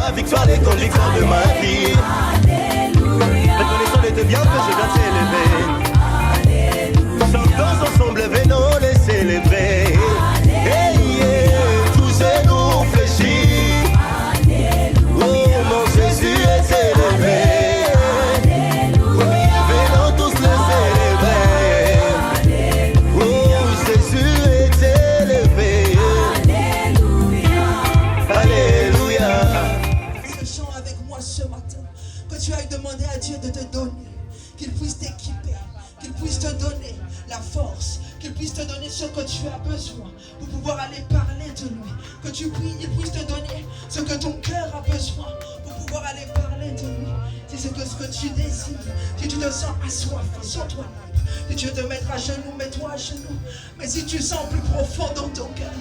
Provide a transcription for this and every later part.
la victoire et conducteur de ma vie. Reconnaissant de tes bienfaits, je viens t'élever. Chantons ensemble, venons les célébrer. Hey, yeah, tous et nous fléchis. Oh, mon Jésus est élevé. Venons tous le célébrer. Oh, Jésus est élevé. Alléluia. Ce chant avec moi ce matin, que tu ailles demander à Dieu de te donner, qu'il puisse t'équiper, qu'il puisse te donner la force, qu'il puisse te donner ce que tu as besoin pour pouvoir aller parler de lui, que il puisse te donner ce que ton cœur a besoin pour pouvoir aller parler de lui. Si c'est que ce que tu désires, si tu te sens assoiffé, sens-toi libre. Si tu veux te mettre à genoux, mets-toi à genoux. Mais si tu sens plus profond dans ton cœur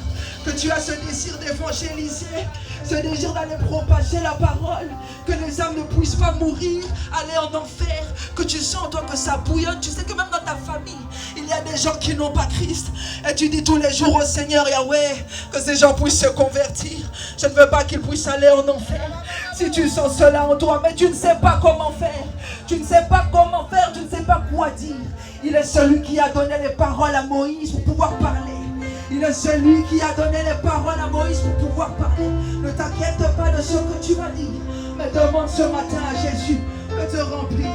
que tu as ce désir d'évangéliser, ce désir d'aller propager la parole, que les âmes ne puissent pas mourir, aller en enfer, que tu sens toi que ça bouillonne, tu sais que même dans ta famille, il y a des gens qui n'ont pas Christ, et tu dis tous les jours au Seigneur Yahweh, que ces gens puissent se convertir. Je ne veux pas qu'ils puissent aller en enfer. Si tu sens cela en toi, mais tu ne sais pas comment faire, tu ne sais pas comment faire, tu ne sais pas quoi dire. Il est celui qui a donné les paroles à Moïse pour pouvoir parler. Il est celui qui a donné les paroles à Moïse pour pouvoir parler. Ne t'inquiète pas de ce que tu vas dire, mais demande ce matin à Jésus de te remplir,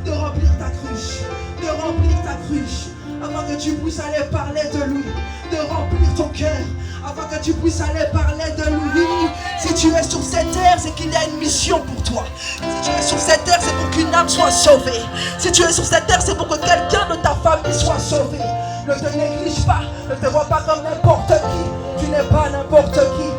de remplir ta cruche, de remplir ta cruche, afin que tu puisses aller parler de lui, de remplir ton cœur, afin que tu puisses aller parler de lui. Si tu es sur cette terre, c'est qu'il y a une mission pour toi. Si tu es sur cette terre, c'est pour qu'une âme soit sauvée. Si tu es sur cette terre, c'est pour que quelqu'un de ta famille soit sauvé. Ne te néglige pas, ne te vois pas comme n'importe qui. Tu n'es pas n'importe qui.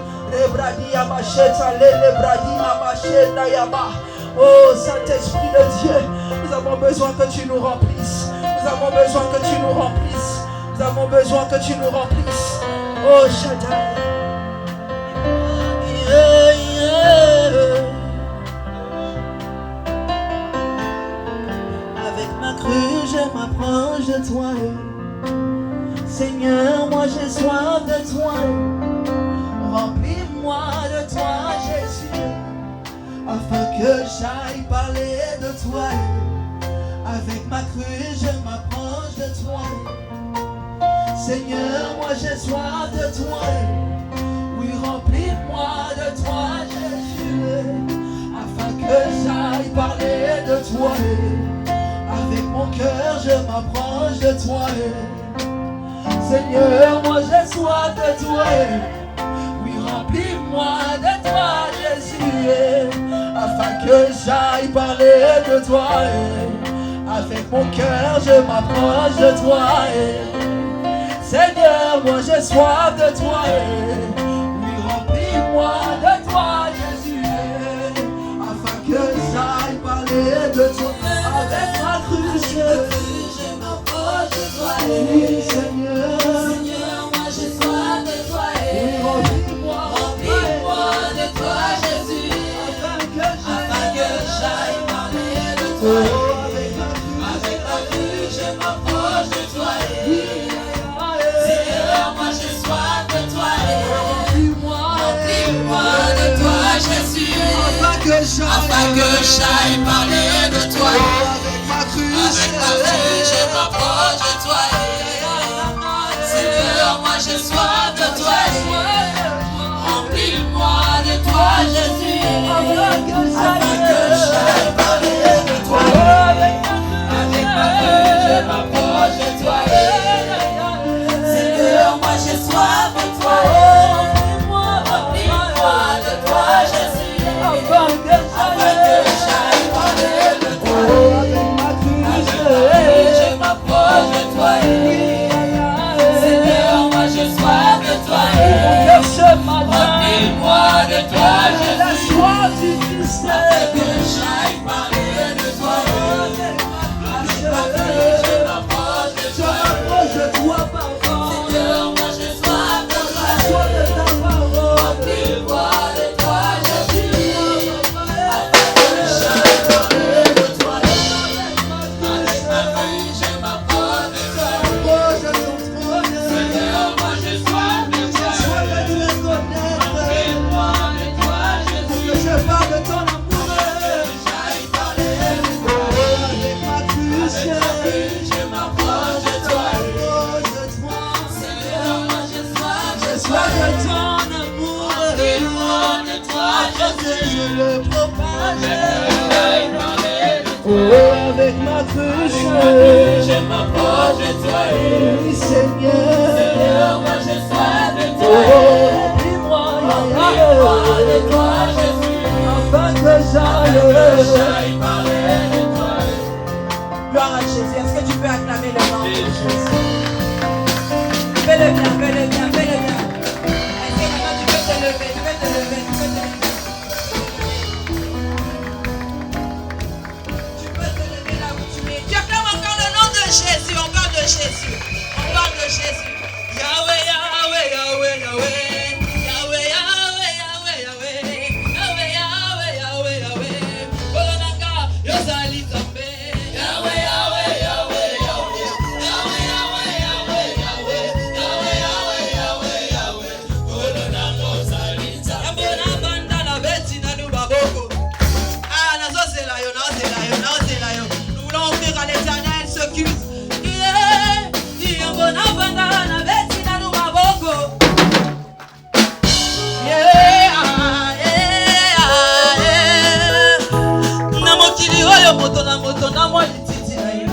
Oh Saint-Esprit de Dieu, nous avons besoin que tu nous remplisses. Nous avons besoin que tu nous remplisses. Nous avons besoin que tu nous remplisses. Oh Shaddai. Yeah, yeah. Avec ma crue, je m'approche de toi. Seigneur, moi j'ai soif de toi. Remplis-moi de toi, Jésus, afin que j'aille parler de toi. Avec ma crue, je m'approche de toi. Seigneur, moi j'ai soif de toi. Oui, remplis-moi de toi, Jésus, afin que j'aille parler de toi. Avec mon cœur, je m'approche de toi. Seigneur, moi j'ai soif de toi. Oui, remplis-moi de toi, Jésus, afin que j'aille parler de toi. Avec mon cœur, je m'approche de toi. Seigneur, moi j'ai soif de toi. Oui, remplis-moi de toi, Jésus, afin que j'aille parler de toi. Avec ma cruche, je m'approche de toi. Oui, Seigneur, moi j'ai soif de toi. Oui, remplis-moi de toi, Jésus, afin que j'aille parler de toi. Avec ma cruche, je m'approche de toi. Seigneur, moi j'ai soif de toi. Remplis-moi de toi, Jésus, afin que j'aille parler de toi. Avec ma cruche, je m'approche de toi. Seigneur, moi j'ai soif de toi. Remplis-moi de toi, Jésus, afin que j'aille parler de toi. Avec ma cruche, je m'approche de toi. Seigneur, moi j'ai soif de toi. Remplis-moi de toi, Jésus, afin que j'aille parler de toi. Je m'approche de toi. Seigneur, moi j'ai soif de toi. je le propage. Oh, avec ma cruche, je m'approche de toi. Oui, Seigneur. Seigneur, moi j'ai soif de toi. Oh, dis-moi, de toi, Jésus. afin que j'aille. J'aille parler de toi. Gloire à Jésus. Est-ce que tu peux acclamer le nom de Jésus? Fais-le bien, fais-le bien, fais-le bien. Est-ce que maintenant tu peux te lever, tu peux te lever, tu peux te lever. Tu peux te lever là où tu es. Tu acclames encore le nom de Jésus. On parle de Jésus. On parle de Jésus. Yahweh, Yahweh, Yahweh, Yahweh. Yahweh, Yahweh, Yahweh, Yahweh. Yahweh, Yahweh, Yahweh, Yahweh. Kolonanga, Yozali Zambe. Yahweh, Yahweh, Yahweh, Yahweh. Yahweh, Yahweh, Yahweh, Yahweh. Yahweh, Yahweh, Yahweh, Yahweh. Kolonanga, Yozali Zambe. Yabona banda la beti na nubaboko. Ah, nazozela yo, nazela yo, nazela yo. Nous voulons offrir à l'Éternel ce culte. Yabona banda la beti na nubaboko. Na mokili oyo moto na mwa lititi na yo.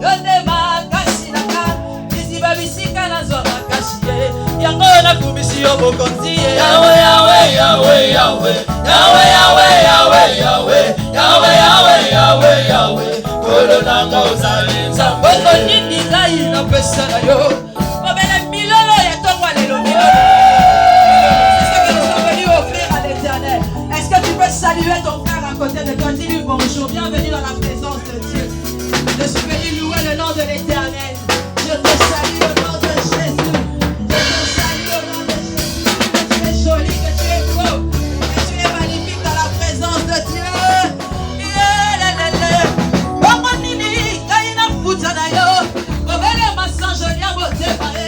Yo nde makasi na nga. Biziba bisika nazwa makasi ye. Yango nakumisi yo bokonzi ye. Yahweh, Yahweh, Yahweh, Yahweh. Yahweh, Yahweh, Yahweh, Yahweh. Yahweh, Yahweh, Yahweh, Yahweh. Kolonanga ozali nzambe. Bongo nini ngai napesa na yo. Mobele milolo ya tongwa lelo milolo. C'est ce que nous sommes venus offrir à l'Éternel. Est-ce que tu peux saluer ton frère à côté de toi? Dis-lui bonjour, bienvenue dans la présence de Dieu. Je suis venu louer le nom de l'Éternel. Je te salue au nom de Jésus. Je te salue au nom de Jésus. Que tu es joli, que tu es beau, que tu es magnifique dans la présence de Dieu. Bongo nini ngai nafuta na yo. Obele masanjo ya motema e.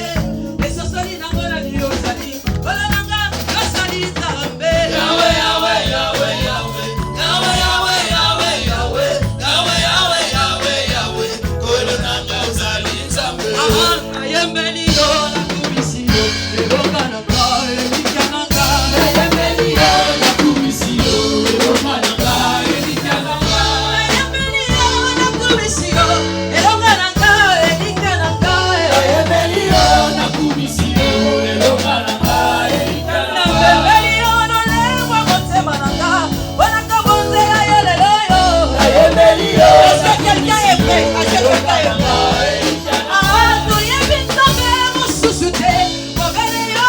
Esosoli nango na yo ozali. Kolonanga yosali Nzambe. Yahweh, Yahweh, Yahweh, Yahweh. Yahweh, Yahweh, Yahweh, Yahweh. Yahweh, Yahweh, Yahweh, Yahweh. Kolonanga ozali nzambe. Nayembeli yo nakumisi yo. Elonga na ngai elikya na ngai. Nayembeli yo nakumisi yo. Elonga na ngai elikya na ngai. Nayembeli yo nakumisi yo. Elonga na ngai elikya na ngai. Nayembeli yo nakumisi yo. Elonga na ngai elikya na ngai. Nayembeli yo nolengwa motema na ngai. Wana kobonzela yo lelo yo. Nayembeli yo Est-ce que quelqu'un est prêt? Est-ce que quelqu'un est prêt? Toyebi Nzambe mosusu te. Mobele yo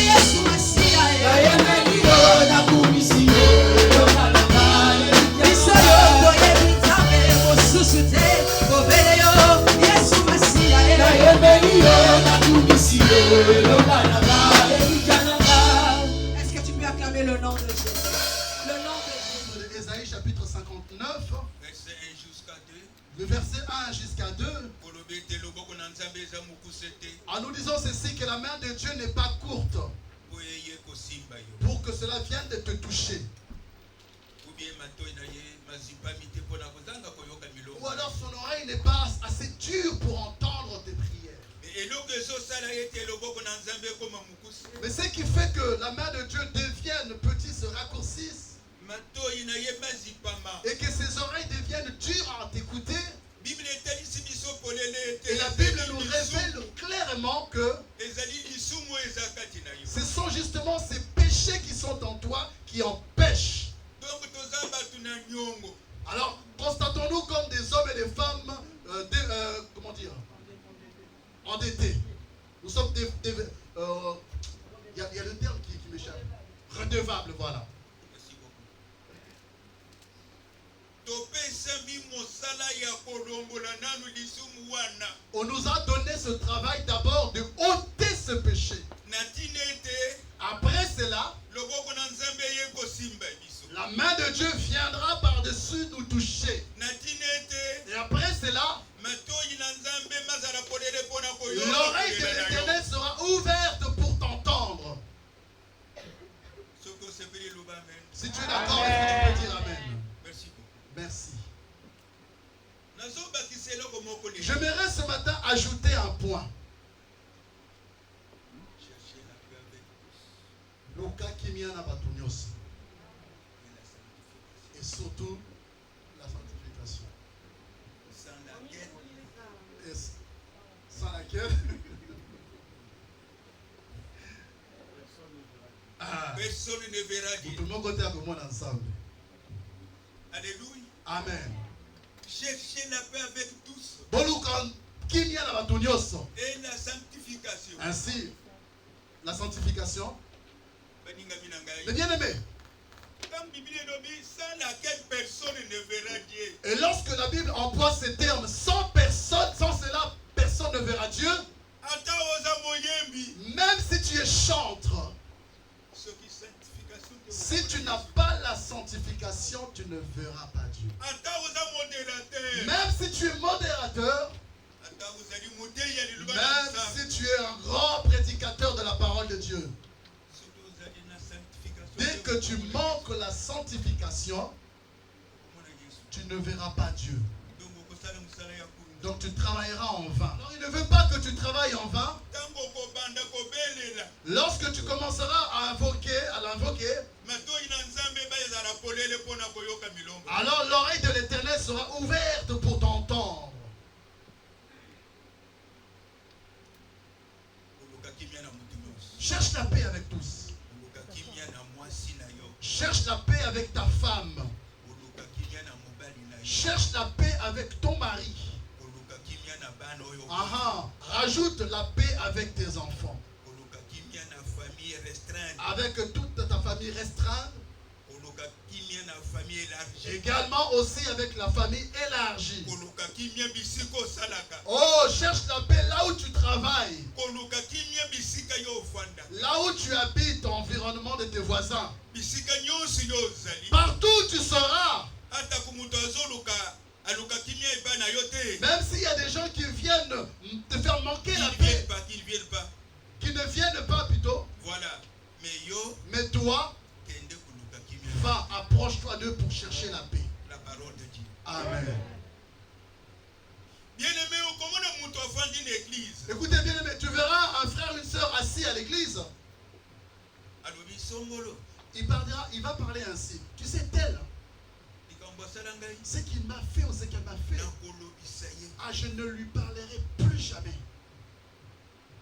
Yesu Masiya ye. Nayembeli yo nakumisi yo. Elonga na ngai elikya Biso na yo ngai. toyebi Nzambe mosusu te. Mobele yo Yesu Masiya ye. Nayembeli yo nakumisi yo. Elonga na ngai elikya na ngai. Est-ce que tu peux acclamer le nom de Jésus? Le nom de Jésus. De Ésaïe chapitre 59, Verset 1 jusqu'à 2. le verset 1 jusqu'à 2, Kolobe te loboko na nzambe eza mokuse te. en nous disant ceci, que la main de Dieu n'est pas courte Po eye kosimba yo. pour que cela vienne de te toucher. Ou bien matoi na ye mazipami te mpona kozanga koyoka milongo. Ou alors son oreille n'est pas assez dure pour entendre tes prières. Mais eloko ezosala ye te loboko na nzambe ekoma mokuse. Mais ce qui fait que la main de Dieu devienne petit, se raccourcisse, Matoi na ye mazipama. et que ses oreilles deviennent dures à t'écouter. Bible etalisi biso polele ete. Et la Bible nous révèle clairement que ezali lisumu eza kati na yo. ce sont justement ces péchés qui sont en toi qui empêchent. Donc toza batu na nyongo. Alors, constatons-nous comme des hommes et des femmes, comment dire, endettés. Nous sommes il y a le terme qui m'échappe. Redevables, voilà. Merci beaucoup. Topesami mosala ya kolongola nanu lisumu wana. On nous a donné ce travail d'abord de ôter ce péché. Natine ete Après cela, loboko na nzambe ye kosimba biso. la main de Dieu viendra par-dessus nous toucher. Natine ete Et après cela, matoi na nzambe mazala polele pona koyoka. l'oreille de l'Éternel sera ouverte pour t'entendre. Soko sepeli loba amen. Si tu es d'accord, est-ce que tu peux dire Amen? Merci beaucoup. Merci. Nazo bakisa eloko moko le. J'aimerais ce matin ajouter un point. Cherchez la paix avec tous. Luka kimia na bato nyonso. Et la surtout la sanctification. sans laquelle Et sans laquelle ah, personne ne verra tout Dieu. le monde côté avec moi ensemble. Alléluia. Amen. Cherchez la paix avec tous Bolukan kimia na bato nyonso. et la sanctification. Ainsi, la sanctification. Baninga minangai. Les bien-aimés. Comme Bible dit, sans laquelle personne ne verra Dieu. Et lorsque la Bible emploie ces termes, sans personne, sans cela, personne ne verra Dieu. Ata oza moyembi. Même si tu es chantre, Ce qui sanctification. si tu n'as pas la sanctification, tu ne verras pas Dieu. Ata oza modérateur. Même si tu es modérateur, Ata ozali moteya liloba même na Nzambe. si tu es un grand prédicateur de la parole de Dieu, Soki ozali na sanctification. dès que tu manques la sanctification, Okomona Yesu. tu ne verras pas Dieu. Donc okosala musala ya kunda. Donc tu travailleras en vain. Alors il ne veut pas que tu travailles en vain. Tango okobanda kobelela. Lorsque tu commenceras à l'invoquer, Matoi na Nzambe ba ezala polele mpona koyoka milongo. alors l'oreille de l'Éternel sera ouverte pour t'entendre. Oluka kimia na mutu nyonso. Cherche la paix avec tous. Oluka kimia na mwasi na yo. Cherche la paix avec ta femme. Oluka kimia na mobali na yo. Cherche la paix avec ton mari. Oluka kimia na bana oyo. Ah, rajoute la paix avec tes enfants. Oluka kimia na famille restreinte. Avec toute ta famille restreinte. Oluka kimia na famille élargie. Également aussi avec la famille élargie. Oluka kimia bisika osalaka. Oh, cherche la paix là où tu travailles. Oluka kimia bisika yo ofanda. Là où tu habites, environnement de tes voisins. Bisika nyonso yo ozali. Partout où tu seras. Ata kumutu azoluka aluka kimia epai na yo te. Même s'il y a des gens qui viennent te faire manquer la Qu'ils paix, viennent pas, qu'ils viennent pas. qui ne viennent pas plutôt, Voilà. Mais yo, mais toi, kende kuluka kimia. va, approche-toi d'eux pour chercher la paix. La parole de Dieu. Amen. Bien aimé, okomona mutu afandi l'église. Écoutez bien aimé, tu verras un frère, une soeur assis à l'église. Alobi songolo. Il va parler ainsi. Tu sais, tel, Likambo asala ngai. ce qu'il m'a fait ou ce qu'elle m'a fait, Nakolobisa ye. ah, je ne lui parlerai plus jamais.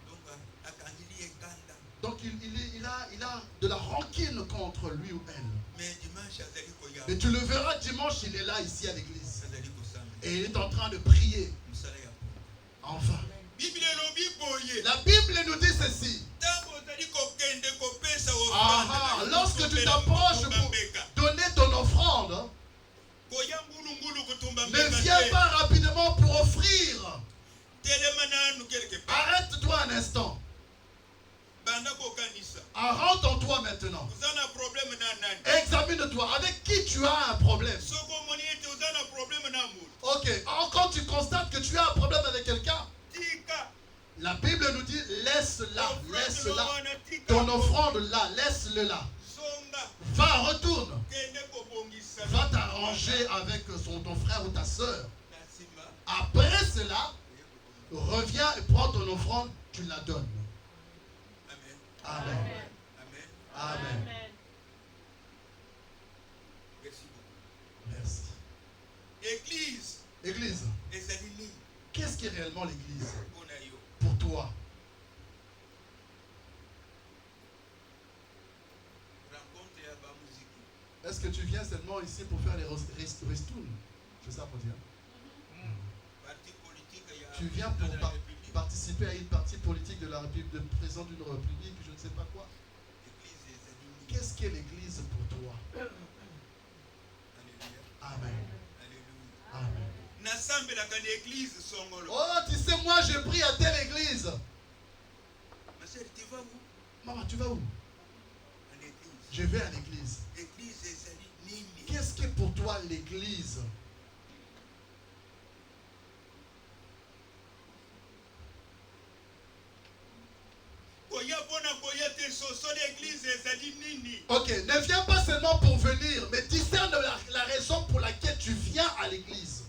Donc akangili ekanda. Donc il a de la rancune contre lui ou elle. Mais dimanche azali koya. Mais tu le verras dimanche, il est là ici à l'église. Azali kosamba. Et il est en train de prier. Musala ya. Enfin. Bible elobi boye. La Bible nous dit ceci. Tango ozali kokende kopesa Ah, ofrande. lorsque tu t'approches pour donner ton offrande, Koya ngulu kutumba ne mbeka viens te. pas rapidement pour offrir. Telema nanu quelque part. Arrête-toi un instant. Banda kokanisa. Rentre en toi maintenant. Uzana problème na nani. Examine-toi. Avec qui tu as un problème? Soko moni ete uzana problème na mutu. Ok. Alors, quand tu constates que tu as un problème avec quelqu'un, Tika. la Bible nous dit laisse-la, laisse-la. wana tika. Ton offrande là, laisse-le là. Songa. Va, retourne. Kende kobongisa. Va t'arranger avec ton frère ou ta soeur. Nasima. Après cela, reviens et prends ton offrande, tu la donnes. Amen. Amen. Amen. Amen. Merci beaucoup. Merci. Église. Église, Ezali nini qu'est-ce qu'est réellement l'église mpona yo? pour toi? Rencontre ya bamuziki. Est-ce que tu viens seulement ici pour faire les ristournes? C'est ça pour dire. Parti politique ya. Tu viens pour dans la République. participer à une partie politique de la République, de président d'une République, je ne sais pas quoi. Église ezali nini? Qu'est-ce qu'est l'église pour toi? Alléluia. Amen. Alléluia. Amen. Nasambelaka na église songolo. Oh, tu sais, moi je prie à telle église. Ma sœur, tu vas où? Maman, tu vas où? En église. Je vais à l'église. Église ezali nini? Qu'est-ce qu'est pour toi l'église? Koya mpona koya te soso l'église ezali nini? Ok, ne viens pas seulement pour venir, mais discerne la raison pour laquelle tu viens à l'église.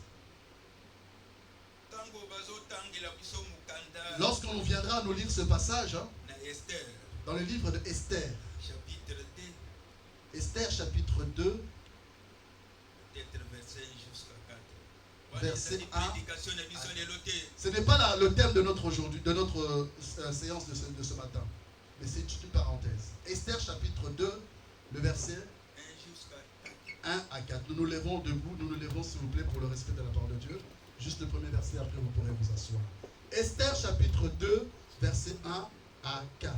Tango bazotangela biso mukanda. Lorsqu'on viendra nous lire ce passage, hein, Na Esther, dans le livre de Esther, chapitre 2. Esther chapitre 2, Verset 1. Prédication na biso lelo te. Ce n'est pas le thème de notre aujourd'hui, de notre séance de ce matin, mais c'est une parenthèse. Esther chapitre 2, le verset 1 à 4. Nous nous levons debout, nous nous levons s'il vous plaît pour le respect de la parole de Dieu. Juste le premier verset, après vous pourrez vous asseoir. Esther chapitre 2, verset 1 à 4.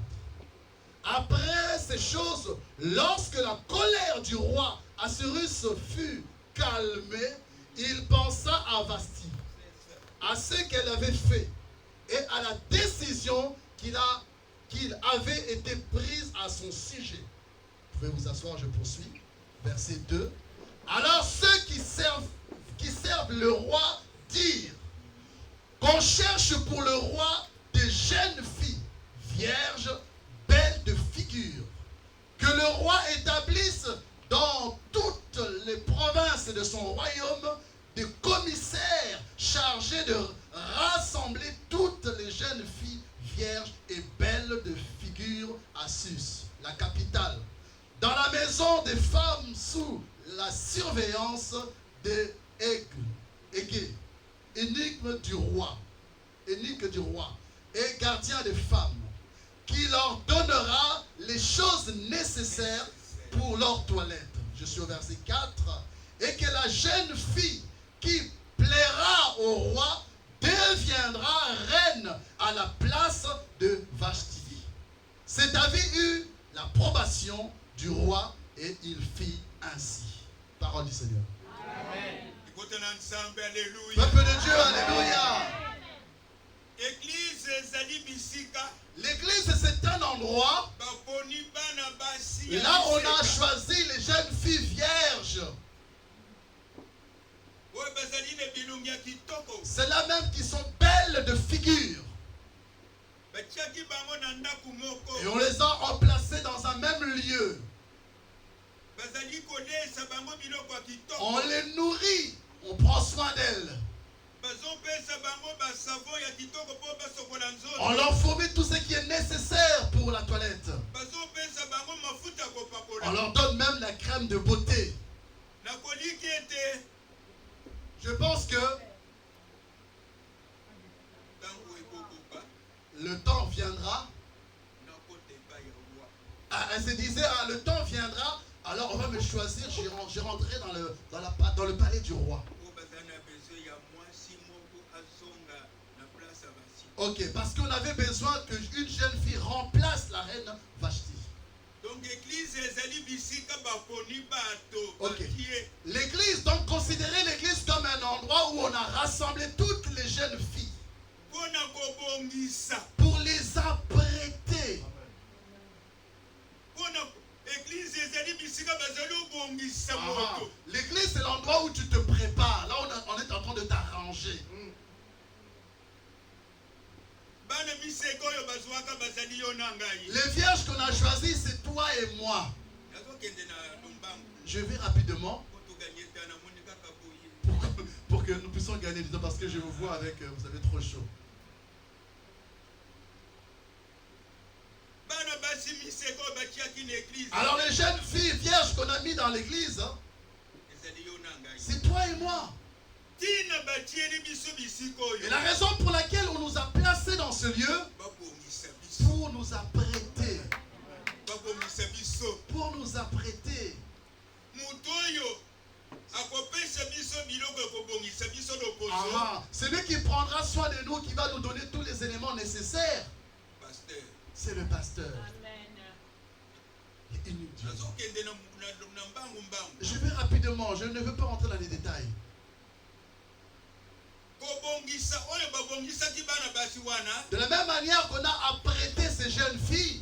Après ces choses, lorsque la colère du roi Assyrus fut calmée, il pensa à Vasti, à ce qu'elle avait fait et à la décision qu'il avait été prise à son sujet. Vous pouvez vous asseoir, je poursuis. Verset 2. Alors ceux qui servent le roi dirent qu'on cherche pour le roi des jeunes filles, vierges, belles de figure, que le roi établisse dans toutes les provinces de son royaume des commissaires chargés de rassembler toutes les jeunes filles vierges et belles de figure à Sus, la capitale, dans la maison des femmes sous la surveillance des Égues, énigme du roi, et gardien des femmes, qui leur donnera les choses nécessaires pour leur toilette. Je suis au verset 4. Et que la jeune fille qui plaira au roi deviendra reine à la place de Vashti. Cet avis eut l'approbation du roi et il fit ainsi. Parole du Seigneur. Amen. Peuple de Dieu, alléluia. L'église, c'est un endroit là où on a choisi les jeunes filles vierges. C'est là même qui sont belles de figure. Et on les a emplacées dans un même lieu. On les nourrit, on prend soin d'elles. On leur fournit tout ce qui est nécessaire pour la toilette. On leur donne même la crème de beauté. Je pense que le temps viendra. Elle se disait, le temps viendra, alors on va me choisir, je rentrerai dans le palais du roi. Ok, parce qu'on avait besoin qu'une jeune fille remplace la reine Vashti. Donc l'église, ok. L'église, donc considérez l'église comme un endroit où on a rassemblé toutes les jeunes filles pour les apprêter. L'église, c'est l'endroit où tu te prépares. Là, on est en train de t'arranger. Les vierges qu'on a choisies, c'est toi et moi. Je vais rapidement pour que nous puissions gagner du temps parce que je vous vois avec, vous avez trop chaud. Alors les jeunes filles vierges qu'on a mis dans l'église, c'est toi et moi. Et la raison pour laquelle on nous a placés dans ce lieu, pour nous apprêter. Pour nous apprêter. Celui qui prendra soin de nous, qui va nous donner tous les éléments nécessaires, c'est le pasteur. Je vais rapidement, je ne veux pas rentrer dans les détails. De la même manière qu'on a apprêté ces jeunes filles,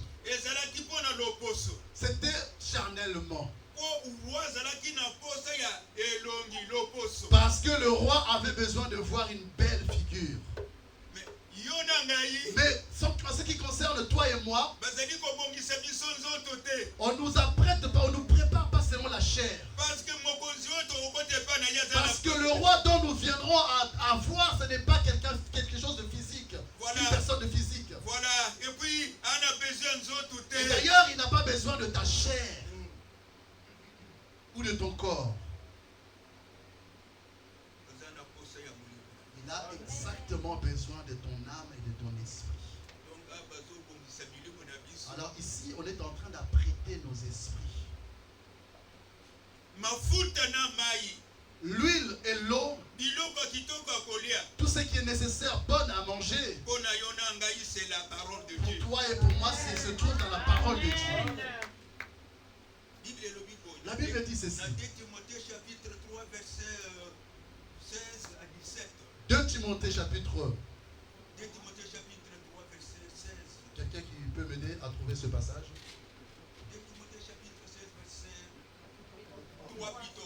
c'était charnellement. Parce que le roi avait besoin de voir une belle figure. Mais en ce qui concerne toi et moi, on nous apprête pas, on nous prépare pas seulement la chair. Parce que le roi dont nous viendrons à voir, ce n'est pas quelque chose de physique. Voilà. Une personne de physique. Voilà. Et puis, on a besoin d'autres. Et d'ailleurs, il n'a pas besoin de ta chair ou de ton corps. Il a exactement besoin de ton âme et de ton esprit. Donc, bazobongisa biloko na biso. Alors ici, on est en train d'apprêter nos esprits. Mafuta na mai. L'huile et l'eau, Biloko kitoko ya kolia. tout ce qui est nécessaire, bon à manger. Pona yo na ngai, c'est la parole de Pour Dieu. toi et pour moi, c'est se trouve dans la parole de Dieu. Bible elobi boye. La Bible dit ceci. Dans 2 Timothée chapitre 3 verset 16 à 17. 2 Timothée chapitre 2 Timothée chapitre 3 verset 16. Quelqu'un qui peut m'aider à trouver ce passage? 2 Timothée chapitre 16 verset 3 plutôt.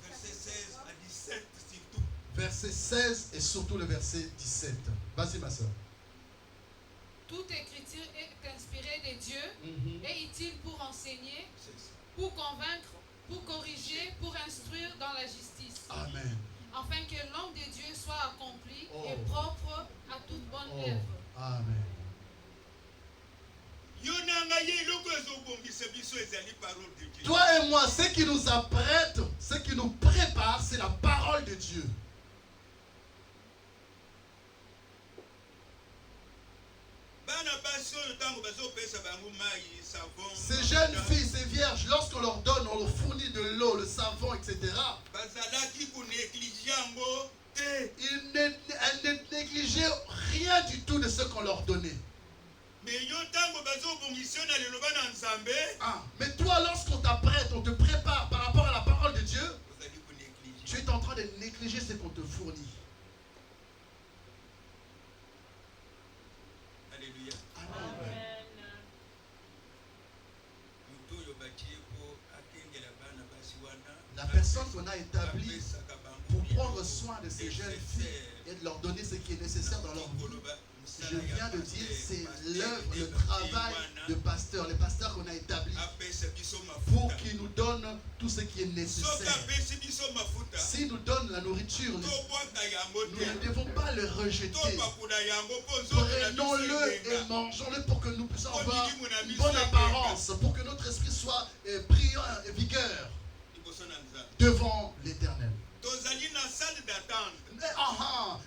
Verset 16 à 17 surtout. Verset 16 et surtout le verset 17. Vas-y ma soeur. Toute écriture est inspirée de Dieu et utile pour enseigner, C'est ça. pour convaincre, pour corriger, pour instruire dans la justice, Amen. afin que l'homme de Dieu soit accompli Oh. et propre à toute bonne Oh, œuvre. amen. Yo na ngai eloko ezobongisa biso ezali parole de Dieu. Toi et moi, ce qui nous apprête, ce qui nous prépare, c'est la parole de Dieu. Bana basi oyo ntango bazopesa bango mai, savon. Ces jeunes filles, ces vierges, lorsqu'on leur donne, on leur fournit de l'eau, le savon, etc. Bazalaki konéglige yango te. Elles ne négligeaient rien du tout de ce qu'on leur donnait. Mais yo ntango bazobongisa na liloba na Nzambe, Ah, mais toi, lorsqu'on t'apprête, on te prépare par rapport à la parole de Dieu, ozali konéglige. tu es en train de négliger ce qu'on te fournit. Alléluia. Amen. Moto oyo batie po akengela bana basi wana. La personne qu'on a établie apesaka bango pour biloko prendre soin de ces jeunes filles et de leur donner ce qui est nécessaire dans leur vie. koloba Je viens de dire, c'est l'œuvre, le travail de pasteur, les pasteurs qu'on a établis apesa biso pour mafuta. qu'ils nous donnent tout ce qui est Soki nécessaire. apesi biso mafuta, S'ils nous donnent la nourriture, tobwaka yango nous ne te. devons pas le rejeter. Topakula yango mpo nzoto na biso Prenons-le et elenga. mangeons-le pour que nous puissions avoir une bonne apparence, pour que notre esprit soit brillant et vigueur Liboso na Nzambe. devant l'Éternel. Tozali na salle d'attente.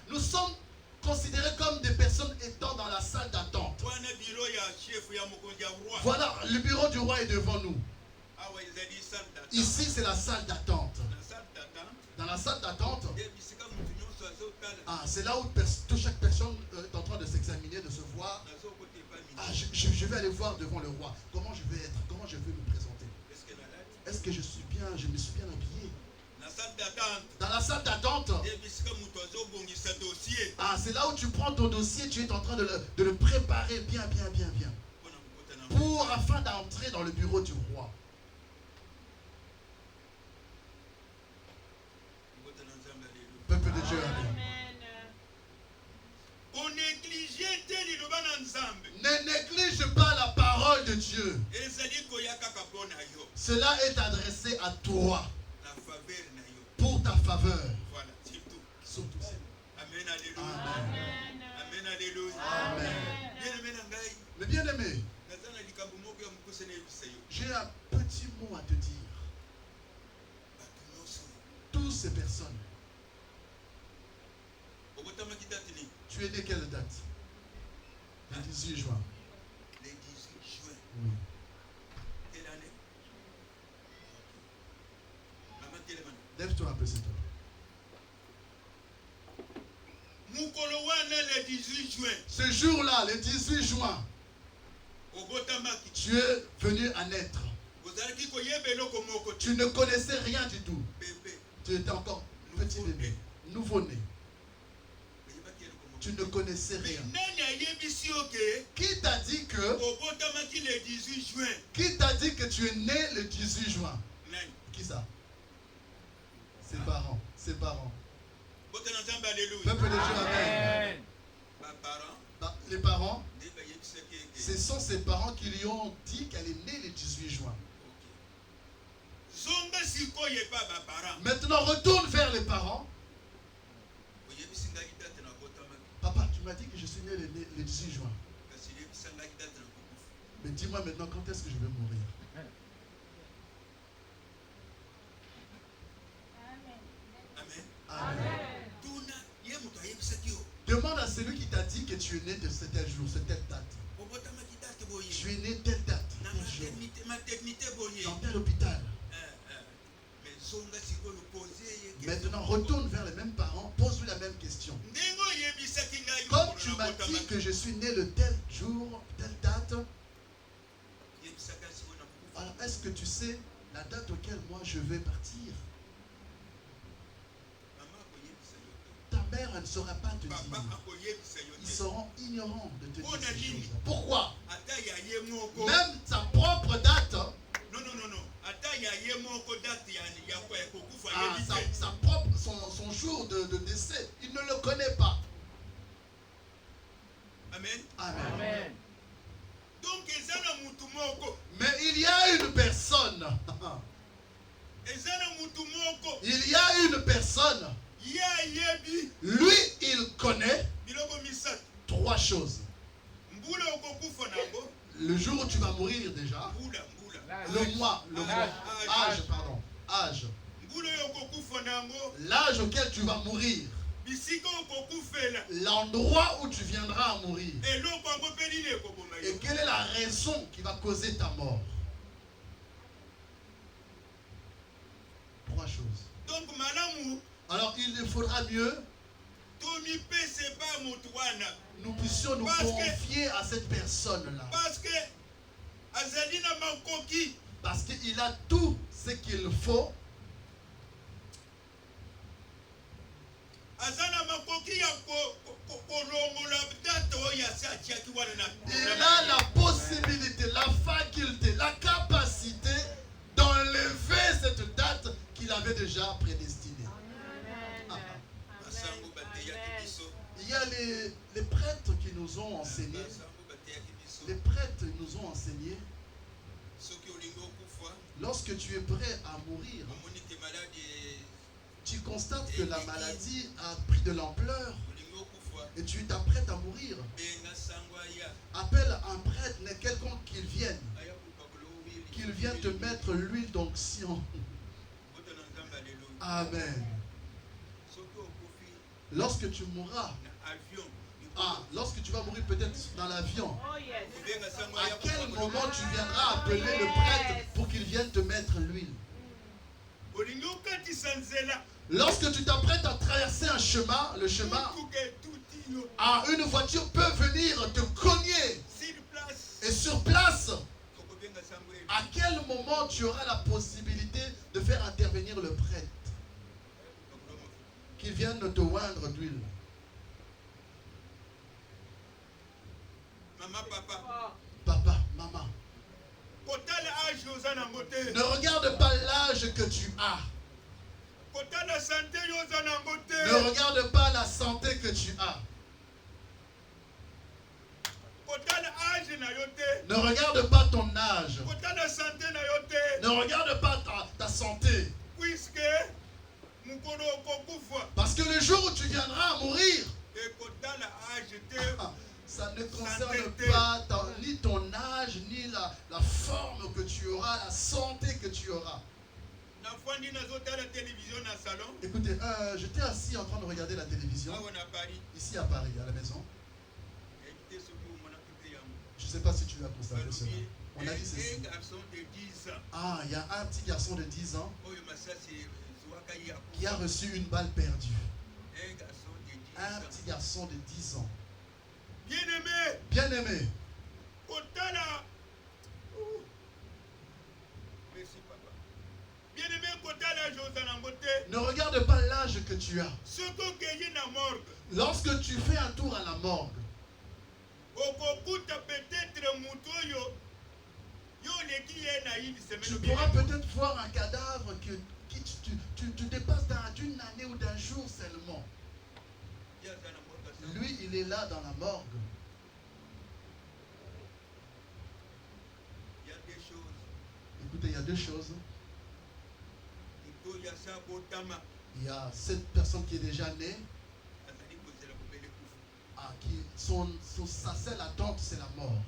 Nous sommes considérés comme des personnes étant dans la salle d'attente. Wana biro ya chef ya mokonzi ya roi. Voilà, le bureau du roi est devant nous. Awa ezali salle d'attente. Ici, c'est la salle d'attente. Na salle d'attente, Dans la salle d'attente, bisika mutu nyonso azotala. c'est là où chaque personne est en train de s'examiner, de se voir. Nazokote epai Ah, mingi. je vais aller voir devant le roi. Comment je vais être? Comment je vais me présenter? Eske nalati? Est-ce que je me suis bien habillé? Na salle d'attente, Dans la salle d'attente, bisika mutu azobongisa dossier. c'est là où tu prends ton dossier, tu es en train de le préparer bien, Mpona kokota na afin d'entrer dans le bureau du roi. kokota na Nzambe. Alléluia. Peuple de Dieu, amen. Konéglige te liloba na Nzambe. Ne néglige pas la parole de Dieu. Ezali koya kaka mpo na yo. Cela est adressé à toi, Na faveur na yo. pour ta faveur. Voilà, surtout. Surtout ça. Amen, alléluia. Amen. Amen, alléluia. Amen. Bien-aimé na ngai, Mais bien aimé, naza na likambo moko ya mokuse nayebisa yo. j'ai un petit mot à te dire. Bato nyonso Toutes ces personnes, obotamaki date nini? tu es né quelle date? Le 18 juin. Le 18 juin. Oui. Quelle année? Maman Telemana. Lève-toi un peu, s'il te plaît. Mukolo wana le 18 juin. Ce jour-là, le 18 juin, Obotamaki. tu es venu à naître. Ozalaki koyeba eloko moko te. Tu ne connaissais rien du tout. Bébé. Tu étais encore petit bébé, nouveau-né. Oyebaki eloko moko. Tu ne connaissais rien. Nani ayebisi yo ke Qui t'a dit que obotamaki le 18 juin? Qui t'a dit que tu es né le 18 juin? Nani? Qui ça? Ses parents. Ses parents. Bote na Nzambe, alléluia. Peuple de Dieu, amen. Ba parents, Les parents, nde bayebisaki eke. ce sont ses parents qui lui ont dit qu'elle est née le 18 juin. Zonga sikoyo epa ba parents. Maintenant, retourne vers les parents. Oyebisi ngai date na botamaki. Papa, tu m'as dit que je suis né le 18 juin. Kasi yebisa ngai date na kokufa. Mais dis-moi maintenant quand est-ce que je vais mourir? Amen. Amen. Tuna celui qui t'a dit que tu es né de ce tel jour, ce telle date. obotamaki date boye Tu es né telle date, na tel jour, maternité boye dans tel hôpital. mais zonga sikoyo pose ye Maintenant, retourne vers les mêmes parents, pose-lui la même question. ndenge oyebisaki ngai Comme tu m'as dit que je suis né le tel jour, telle date, yebisaka sikoyo na kokufa alors est-ce que tu sais la date auquel moi je vais partir? mama akoyebisa yo te Ta mère, elle ne saura pas te papa dire. akoyebisa yo Ils te seront ignorants de te Oh, dire ces Nadine. choses. Pourquoi? ata ya ye moko Même sa propre date, non ata ya ye moko date ya kokufa ah, yebi te sa propre, son jour de décès, il ne le connaît pas. amen Amen. donc eza na mutu moko Mais il y a une personne. eza na mutu moko Il y a une personne. ye ayebi Lui, il connaît biloko misato 3 choses. mbula okokufa nango Le jour où tu vas mourir déjà, mbula le mois, âge, pardon, âge, mbula oyo okokufa nango l'âge auquel tu vas mourir, bisika okokufela l'endroit où tu viendras à mourir, eloko yango mpe nini ekoboma et yo quelle est la raison qui va causer ta mort. 3 choses. donc malamu Alors il faudra mieux tomipese ba motu wana nous puissions nous Parce que- confier à cette personne-là. parce que azali na makoki Parce qu'il a tout ce qu'il faut. aza na makoki ya kolongola date oyo asi atiaki wana na Il a la possibilité, la faculté, la capacité d'enlever cette date qu'il avait déjà prédestinée. basango bateyaki biso Il y a les prêtres qui nous ont enseigné. basango bateyaki biso Les prêtres nous ont enseigné. soki olingi okufa Lorsque tu es prêt à mourir, omoni te maladi tu constates que la maladie a pris de l'ampleur olingi okufa et tu t'apprêtes à mourir. benga sango aya Appelle un prêtre, n'est quelqu'un qu'il vienne. aya kopakola owili Qu'il vienne te mettre l'huile d'onction. ota na nzambe aleluya Amen. soki okufi Lorsque tu mourras, na avion lorsque tu vas mourir peut-être dans l'avion, kobenga sango à aya quel moment tu viendras appeler le prêtre pour qu'il vienne te mettre l'huile? olingi okatisa nzela Lorsque tu t'apprêtes à traverser un chemin, le chemin, tuka etuti yo une voiture peut venir te cogner. sur place Et sur place, okobenga sango ebi à quel moment tu auras la possibilité de faire intervenir le prêtre? Qu'il vienne te oindre d'huile. mama papa Papa, maman, kotala age oza nango te ne regarde pas l'âge que tu as. kotala sante yo oza nango Ne te regarde pas la santé que tu as. kotala age na yo te Ne regarde pas ton âge. kotala sante na yo te Ne regarde pas ta santé. puiske mokolo okokufa Parce que le jour où tu viendras à mourir, ekotala age te ça ne concerne pas ni ton âge, ni la forme que tu auras, la santé que tu auras. nafandi nazotala télévision na salon Écoutez, j'étais assis en train de regarder la télévision, awa na paris ici à Paris, à la maison. yebi te soki omonaki te yango Je ne sais pas si tu as constaté cela. balobi On a dit ceci. un garçon de 10 ans Ah, il y a un petit garçon de 10 ans oyo masasi ezwaka ye qui a akufa reçu une balle perdue. un garçon de 10 Un ans petit garçon de 10 ans. bien aimé Bien-aimé, kotala merci papa bien aimé kotala age oza nango te ne regarde pas l'âge que tu as. soki okeyi na morgue Lorsque tu fais un tour à la morgue, okokuta peut-être moto oyo yo oleki ye na une tu semaine pourras peut-être voir un cadavre qui tu dépasses d'une année ou d'un jour seulement. ye aza na morgue asa Lui, il est là dans la morgue. il y a des choses Écoutez, il y a 2 choses. moto oyo asa botama Il y a cette personne qui est déjà née, azali kozela kobele kufa qui sa seule attente, c'est la mort.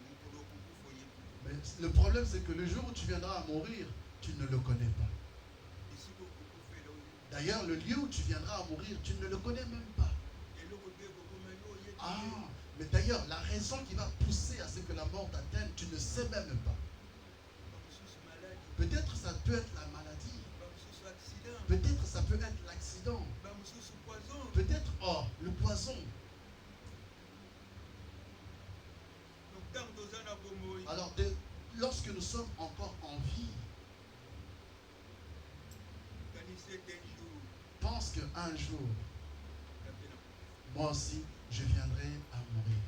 mokolo okokufa oyebi Mais le problème, c'est que le jour où tu viendras à mourir, tu ne le connais pas. esika okokufela oyo D'ailleurs, le lieu où tu viendras à mourir, tu ne le connais même pas. Ah, mais d'ailleurs, la raison qui va pousser à ce que la mort t'atteigne, tu ne sais même pas. Peut-être ça peut être la maladie. Peut-être ça peut être l'accident. Peut-être, oh, le poison. Alors, lorsque nous sommes encore en vie, pense qu'un jour, moi aussi, je viendrai à mourir.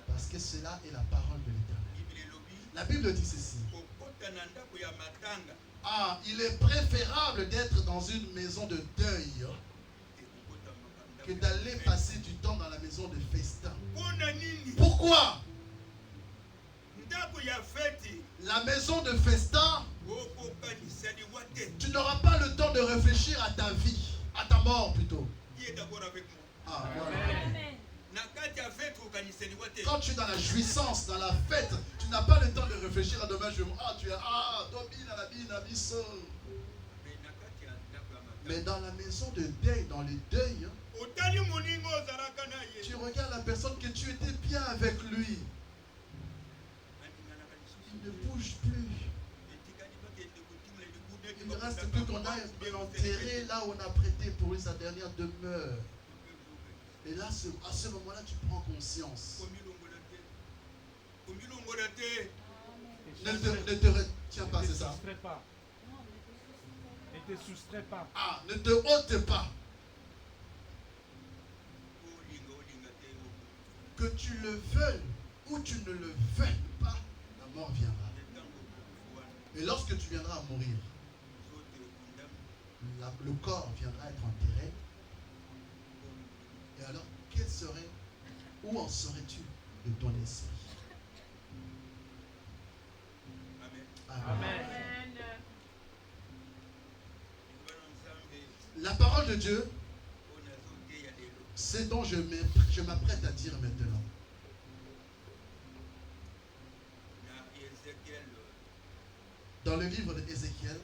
Parce que cela est la parole de l'Éternel. La Bible dit ceci. Ah, il est préférable d'être dans une maison de deuil que d'aller passer du temps dans la maison de festin. Pourquoi? La maison de festin, tu n'auras pas le temps de réfléchir à ta vie, à ta mort plutôt. Ah, voilà. Quand tu es dans la jouissance, dans la fête, tu n'as pas le temps de réfléchir à demain je vais mourir. Ah, tu es mais dans la maison de deuil, dans les deuils, tu regardes la personne que tu étais bien avec lui. Il ne bouge plus. Il ne reste plus qu'on aille l'enterrer là où on a prêté pour lui sa dernière demeure. Et là, à ce moment-là, tu prends conscience. Ne te retiens pas, c'est ça? Ne te soustrais pas. Ah, ne te ôte pas. Que tu le veuilles ou tu ne le veuilles pas, la mort viendra. Et lorsque tu viendras à mourir, le corps viendra être enterré. Et alors, où en serais-tu de ton esprit? Amen. Amen. La parole de Dieu, c'est dont je m'apprête à dire maintenant. Dans le livre d'Ézéchiel,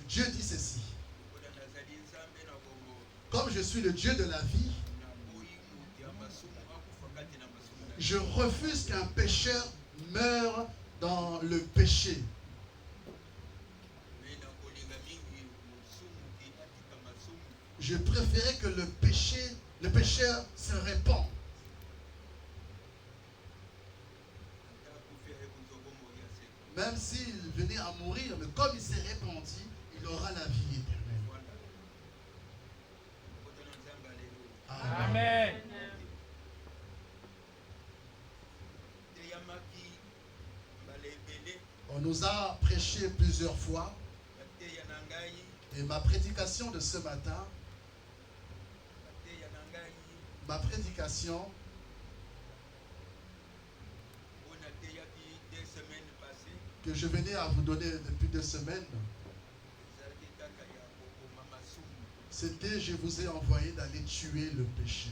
Dieu dit ceci. Comme je suis le Dieu de la vie, je refuse qu'un pécheur meure dans le péché. Je préférais que le pécheur se répand. Même s'il venait à mourir, mais comme il s'est répandu, il aura la vie éternelle. Amen. On nous a prêché plusieurs fois. Et ma prédication de ce matin, que je venais à vous donner depuis 2 semaines, c'était je vous ai envoyé d'aller tuer le péché,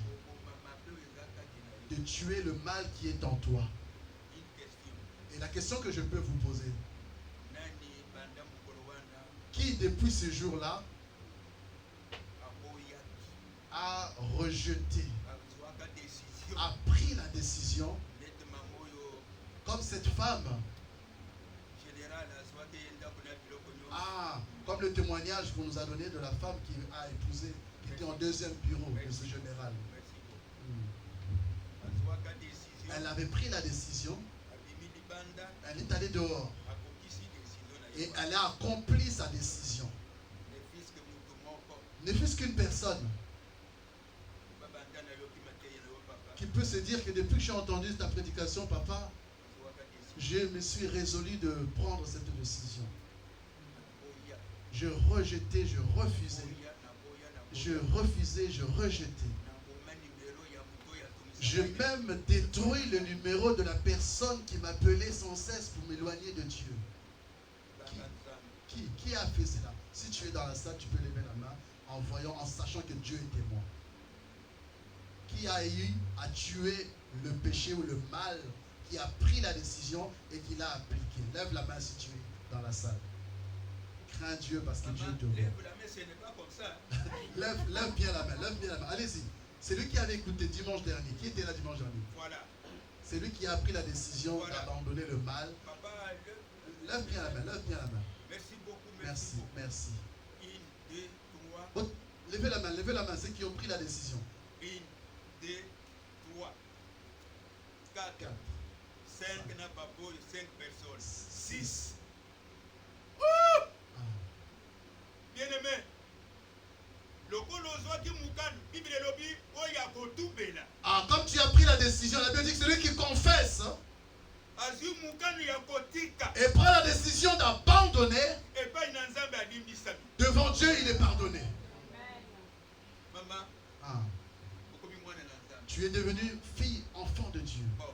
de tuer le mal qui est en toi. Et la question que je peux vous poser, qui depuis ce jour-là a rejeté, a pris la décision, comme cette femme, comme le témoignage qu'on nous a donné de la femme qui a épousé, qui était en 2e bureau de ce général. Elle avait pris la décision, elle est allée dehors et elle a accompli sa décision. Ne fût-ce qu'une personne qui peut se dire que depuis que j'ai entendu ta prédication, papa, je me suis résolu de prendre cette décision. Je rejetais, je refusais. Je refusais, je rejetais. Je même détruis le numéro de la personne qui m'appelait sans cesse pour m'éloigner de Dieu. Qui a fait cela? Si tu es dans la salle, tu peux lever la main en sachant que Dieu est témoin. Qui a eu à tuer le péché ou le mal, qui a pris la décision et qui l'a appliquée? Lève la main si tu es dans la salle. Crains Dieu parce que Dieu Maman, te voit. lève la main, ce n'est pas comme ça. Lève bien la main, lève bien la main. Allez-y. C'est lui qui avait écouté dimanche dernier. Qui était là dimanche dernier? Voilà. C'est lui qui a pris la décision Voilà. d'abandonner le mal. Papa, Lève bien la main, lève bien la main. merci beaucoup. Merci, beaucoup. merci. 1, 2, 3. Oh, levez la main, ceux qui ont pris la décision. 1, 2, 3, 4, 4. 5 n'a pas beau, 5 personnes. 6. Bien-aimé, le Colossois qui moukan, Bible lobby, oya kotubela. Ah, comme tu as pris la décision, la Bible dit que celui qui confesse Azu moukan ya kotika. et prend la décision d'abandonner, Et pas une ensemble à l'imbisabi. devant Dieu, il est pardonné. Maman, Ah, beaucoup moins l'ensemble. tu es devenu fille, enfant de Dieu. Bon.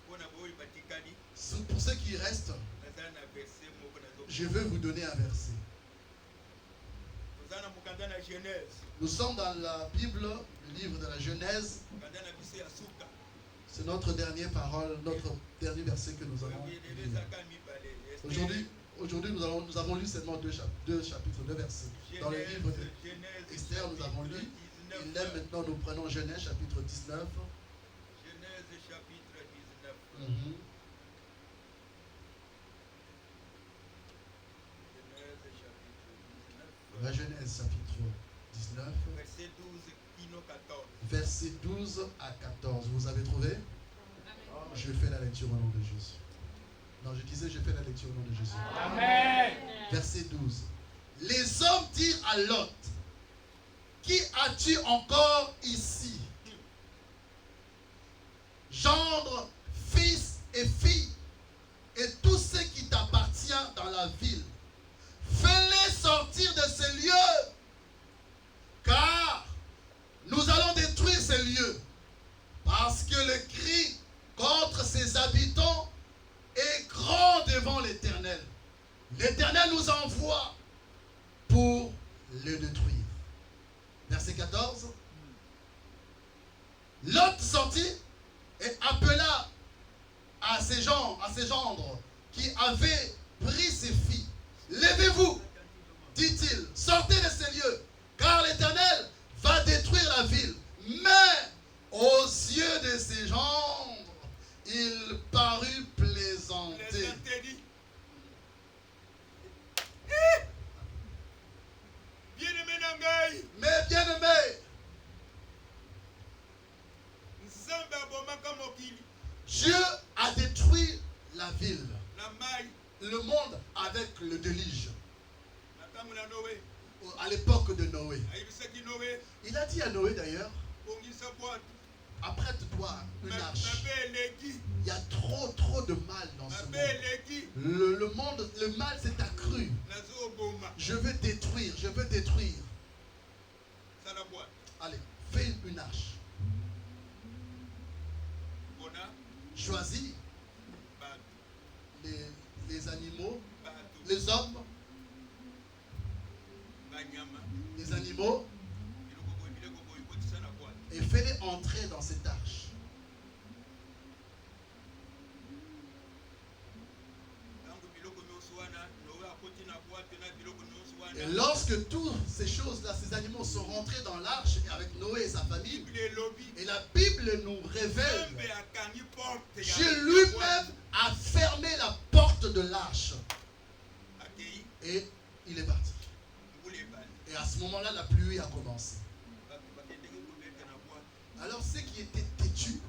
On a beau y batikali. Pour ceux qui restent, Nazana verset moko nazo. je veux vous donner un verset. Nazana mukanda na Genèse. Nous sommes dans la Bible, le livre de la Genèse. Mukanda na bise ya suka. C'est notre dernière parole, notre dernier verset que nous allons lire. Aujourd'hui, nous avons lu seulement deux chapitres, deux versets. Dans le livre d'Esther, nous avons lu. Et là, maintenant, nous prenons Genèse, chapitre 19. Genèse chapitre 19. Mhm. La Genèse, chapitre 19. Verset 12, Kino 14. Verset 12 à 14. Vous avez trouvé? Je fais la lecture au nom de Jésus. Non, je disais, je fais la lecture au nom de Jésus. Amen. Verset 12. Les hommes dirent à Lot, qui as-tu encore ici? Gendre, fils et fille, et tout ce qui t'appartient dans la ville. Fais-les sortir de ces lieux, car nous allons détruire ces lieux, parce que le cri contre ses habitants est grand devant l'Éternel. L'Éternel nous envoie pour le détruire. Verset 14. Lot sortit et appela à ses gendres qui avaient pris ses filles. Levez-vous, dit-il, sortez de ces lieux, car l'Éternel va détruire la ville. Mais aux yeux de ses gendres, il parut plaisanter. Bien-aimé Nangai, Mais bien aimé, Nzamba bomaka mokili. Dieu a détruit la ville, Na mai, le monde avec le déluge. na tango na Noé. À l'époque de Noé. Ayibisaki Noé, Il a dit à Noé d'ailleurs, bongisa boîte. apprête-toi une arche. Mabe eleki, Il y a trop de mal dans ce mabe monde. eleki. Le monde, le mal s'est accru. Nazo boma. Je veux détruire, je veux détruire. Sala boîte. Allez, fais une arche. Bona, Choisis bato, les animaux, bato, les hommes, banyama. les animaux, Biloko boy, kotisa na boîte. et fais-les entrer dans cette arche. Tango biloko nyonso wana, Noé akoti na boîte na biloko nyonso wana. Et lorsque toutes ces choses-là, ces animaux sont rentrés dans l'arche avec Noé et sa famille, Bible elobi. et la Bible nous révèle, Nzambe akangi porte ya Dieu lui-même a fermé la porte de l'arche. akei Et il est parti. mbula ebali. Et à ce moment-là, la pluie a commencé. Bato bakendeki kobeta na boîte. Alors ceux qui étaient têtus,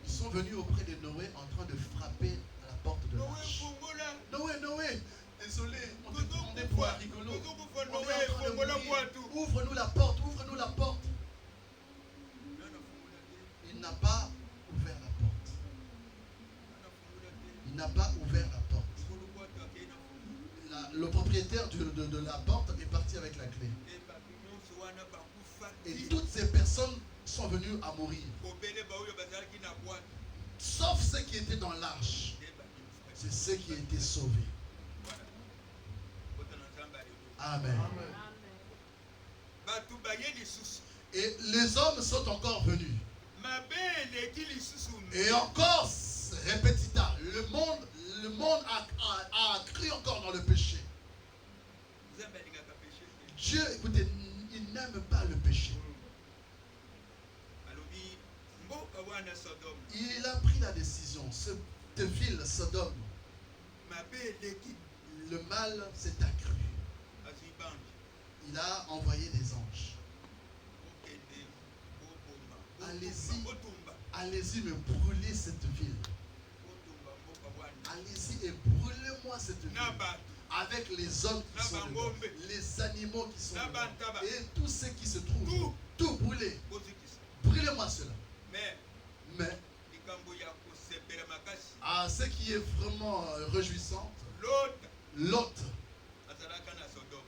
ils sont venus auprès de Noé en train de frapper à la porte de Noé l'arche. fongola. Noé, désolé, on te demandait pour un rigolo. On est en Tozokufa train Noé de fongola mourir. boîte. Ouvre-nous la porte, ouvre-nous la porte. Nana fongola te. Il n'a pas ouvert la porte. Nana fongola te. Il n'a pas ouvert la porte. Ngolo boîte akei na fongola. Le propriétaire de la porte est parti avec la clé. Et bato nyonso wana bakufa Et ti. toutes ces personnes sont venues à mourir. Kobele baoyo bazalaki na boîte. Sauf ceux qui étaient dans l'arche. Nde bakimisa. C'est ceux qui étaient sauvés. Voilà. Kota na Nzambe aleluya. Amen. Bato baye lisusu. Et les hommes sont encore venus. Mabe eleki lisusu. Et encore, répétita, le monde a cru encore dans le péché. décision. Cette ville, Sodome, le mal s'est accru. Il a envoyé des anges. Allez-y me brûler cette ville. Allez-y et brûlez-moi cette ville. Avec les hommes qui sont dedans, les animaux qui sont dedans, et tous ceux qui se trouvent. Tout brûler. Brûlez-moi cela. Mais ce qui est vraiment réjouissant, Lot,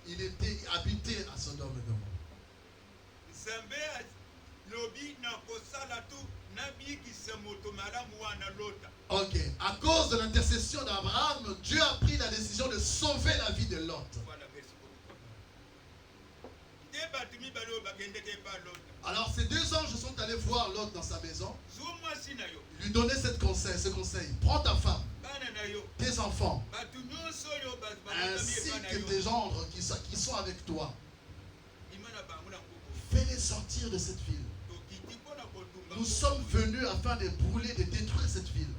il était habité à Sodome et Gomorrhe. Ok, à cause de l'intercession d'Abraham, Dieu a pris la décision de sauver la vie de Lot. Alors ces deux anges sont allés voir Lot dans sa maison, lui donner ce conseil. Prends ta femme, tes enfants, ainsi que tes gendres qui sont avec toi. Fais-les sortir de cette ville. Nous sommes venus afin de brûler, de détruire cette ville.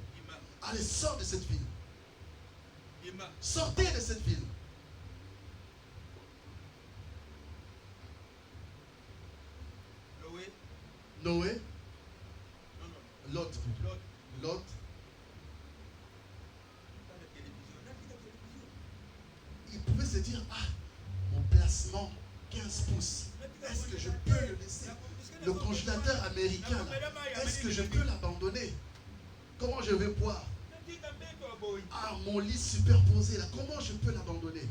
Allez, sors de cette ville. Sortez de cette ville. Noé. Lot. Il pouvait se dire, mon placement 15 pouces. Est-ce que je peux le laisser? Le congélateur américain, est-ce que je peux l'abandonner? Comment je vais boire? Mon lit superposé là, comment je peux l'abandonner?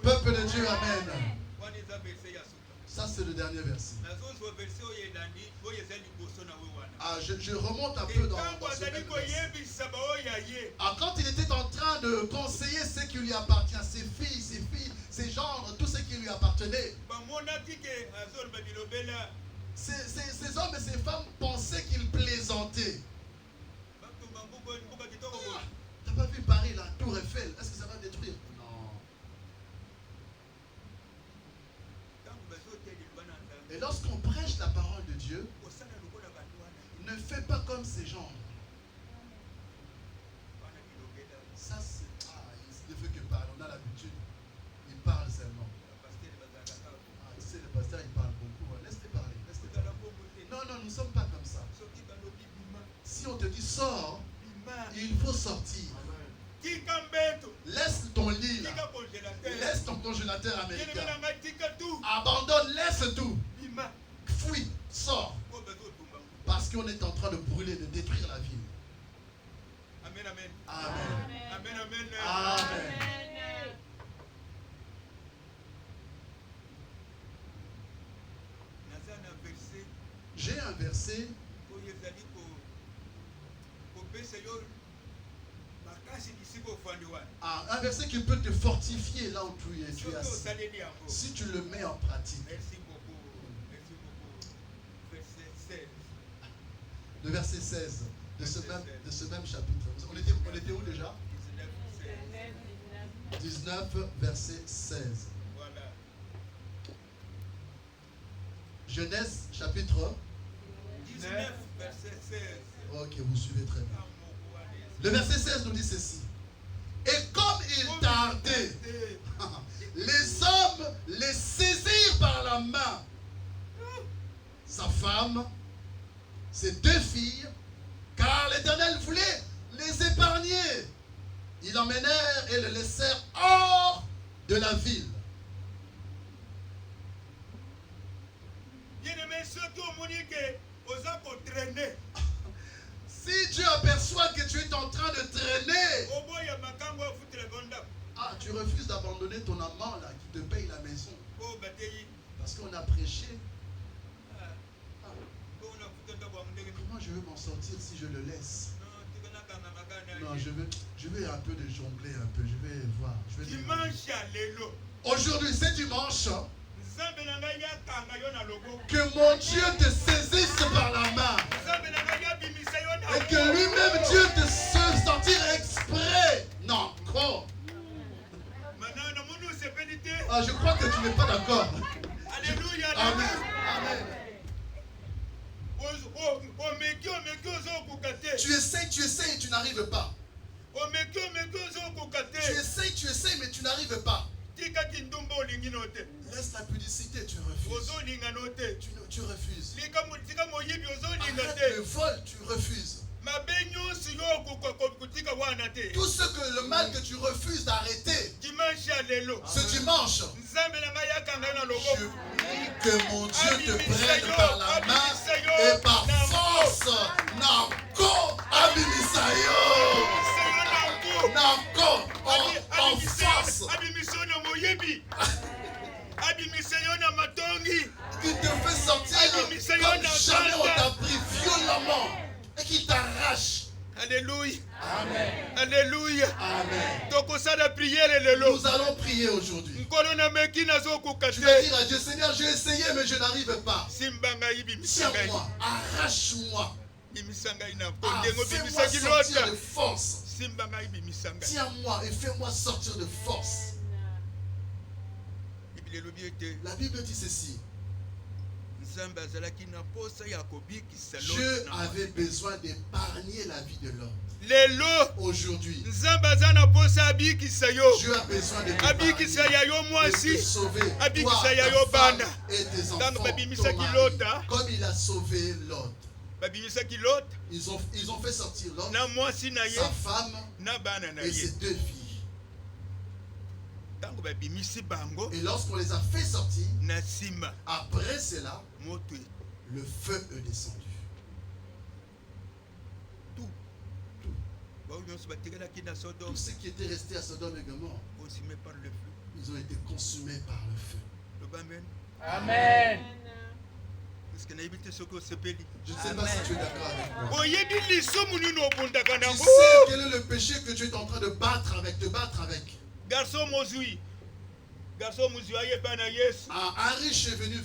Peuple de Dieu, amen. Ça c'est le dernier verset. Je remonte un peu dans ce même verset. Quand il était en train de conseiller ce qui lui appartient, ses filles, ses gendres, tout ce qui lui appartenait, ces hommes et ces femmes pensaient qu'il plaisantait. T'as pas vu Paris, la tour Eiffel, est-ce que ça va détruire? Non. Et lorsqu'on prêche la parole de Dieu, ne fais pas comme ces gens. Ça, c'est... il ne fait que parler. On a l'habitude. Il parle seulement. Tu sais, le pasteur, il parle beaucoup. Laisse-les parler. Non, nous ne sommes pas comme ça. Si on te dit sors, il faut sortir. Laisse ton lit là. Laisse ton congélateur américain. Abandonne, laisse tout. Fuis, sors. Parce qu'on est en train de brûler, de détruire la ville. Amen, amen. Amen. Amen, amen. Amen. J'ai un verset un verset qui peut te fortifier là où tu es assis. Si tu le mets en pratique. Merci beaucoup. Merci beaucoup. Verset 16. Le verset 16 de ce même chapitre. On était où déjà? 19, verset 16. Voilà. Genèse, chapitre 19, verset 16. Ok, vous suivez très bien. Le verset 16 nous dit ceci. Et comme il tardait, les hommes les saisirent par la main. Sa femme, ses deux filles, car l'Éternel voulait les épargner. Ils l'emmenèrent et le laissèrent hors de la ville. Bien-aimé, surtout au Monique, aux hommes pour traîner. Si Dieu aperçoit que tu es en train de traîner, tu refuses d'abandonner ton amant là qui te paye la maison. Parce qu'on a prêché. Comment je veux m'en sortir si je le laisse? Non, je vais un peu de jongler un peu. Je vais voir. Aujourd'hui, c'est dimanche. Que mon Dieu te saisisse par la main. Et que lui-même Dieu te se sentir exprès. Non, quoi? Je crois que tu n'es pas d'accord. Alléluia. Amen. Amen. Tu essayes et tu n'arrives pas. omeki ozokoka Tu te essayes mais tu n'arrives pas. tikaki ndumba olingi no te Laisse la pudicité, tu refuses. ozolinga no te Tu refuses. tika moyibi ozolinga Arrête le te vol, tu refuses. mabe nyonso yo kotika wana te Tout le mal que tu refuses d'arrêter, dimanche ya lelo ce dimanche, nzambe na ngai yakanga na je loboko prie que mon Dieu te prenne par la main et par force. Nanko, Abimisayo. Nanko, en force. abimiso na moyebi abimise yo na matongi Qui te fait sortir comme jamais on t'a pris violemment et qui t'arrache. alléluia Amen. alléluia Amen. tokosala priere lelo Nous allons prier aujourd'hui. nkolo na meki nazokoka Tu vas te dire à Dieu, Seigneur, j'ai essayé mais je n'arrive pas. simba ngai bimisa ngai Tiens-moi, arrache-moi. bimisa ngai na Ah, ndengo fais-moi bimisaki sortir lota de force. simba ngai bimisa ngai Tiens-moi et fais-moi sortir de force. biblia elobi ete La Bible dit ceci. nzambe azalaki na posa ya kobikisa Dieu lota avait besoin d'épargner la vie de l'homme. lelo Aujourd'hui, nzambe aza na posa abikisa yo Dieu a besoin de abikisa t'épargner. ya yo De mwasi te sauver, abikisa toi, ya ta yo femme bana et tes ntango enfants, babimisaki ton mari, lota comme il a sauvé Lot. babimisaki lota Ils ont fait sortir Lot, na mwasi na ye sa femme na bana na et ses ye 2 filles. ntango babimisi bango Et lorsqu'on les a fait sortir, na nsima après cela, moto le feu est descendu. baoyo nyonso batikalaki na sodome Tous ceux qui étaient restés à Sodome et Gomorrhe, consumé par le feu ils ont été consumés par le feu. loba amen Amen. parceke nayebi te soki osepeli Je ne sais pas si tu es d'accord avec moi. oyebi lisumu nini obundaka Tu nango sais quel est le péché que tu es en train de te battre avec. garçon mozwi ayeba na yesu Un riche est venu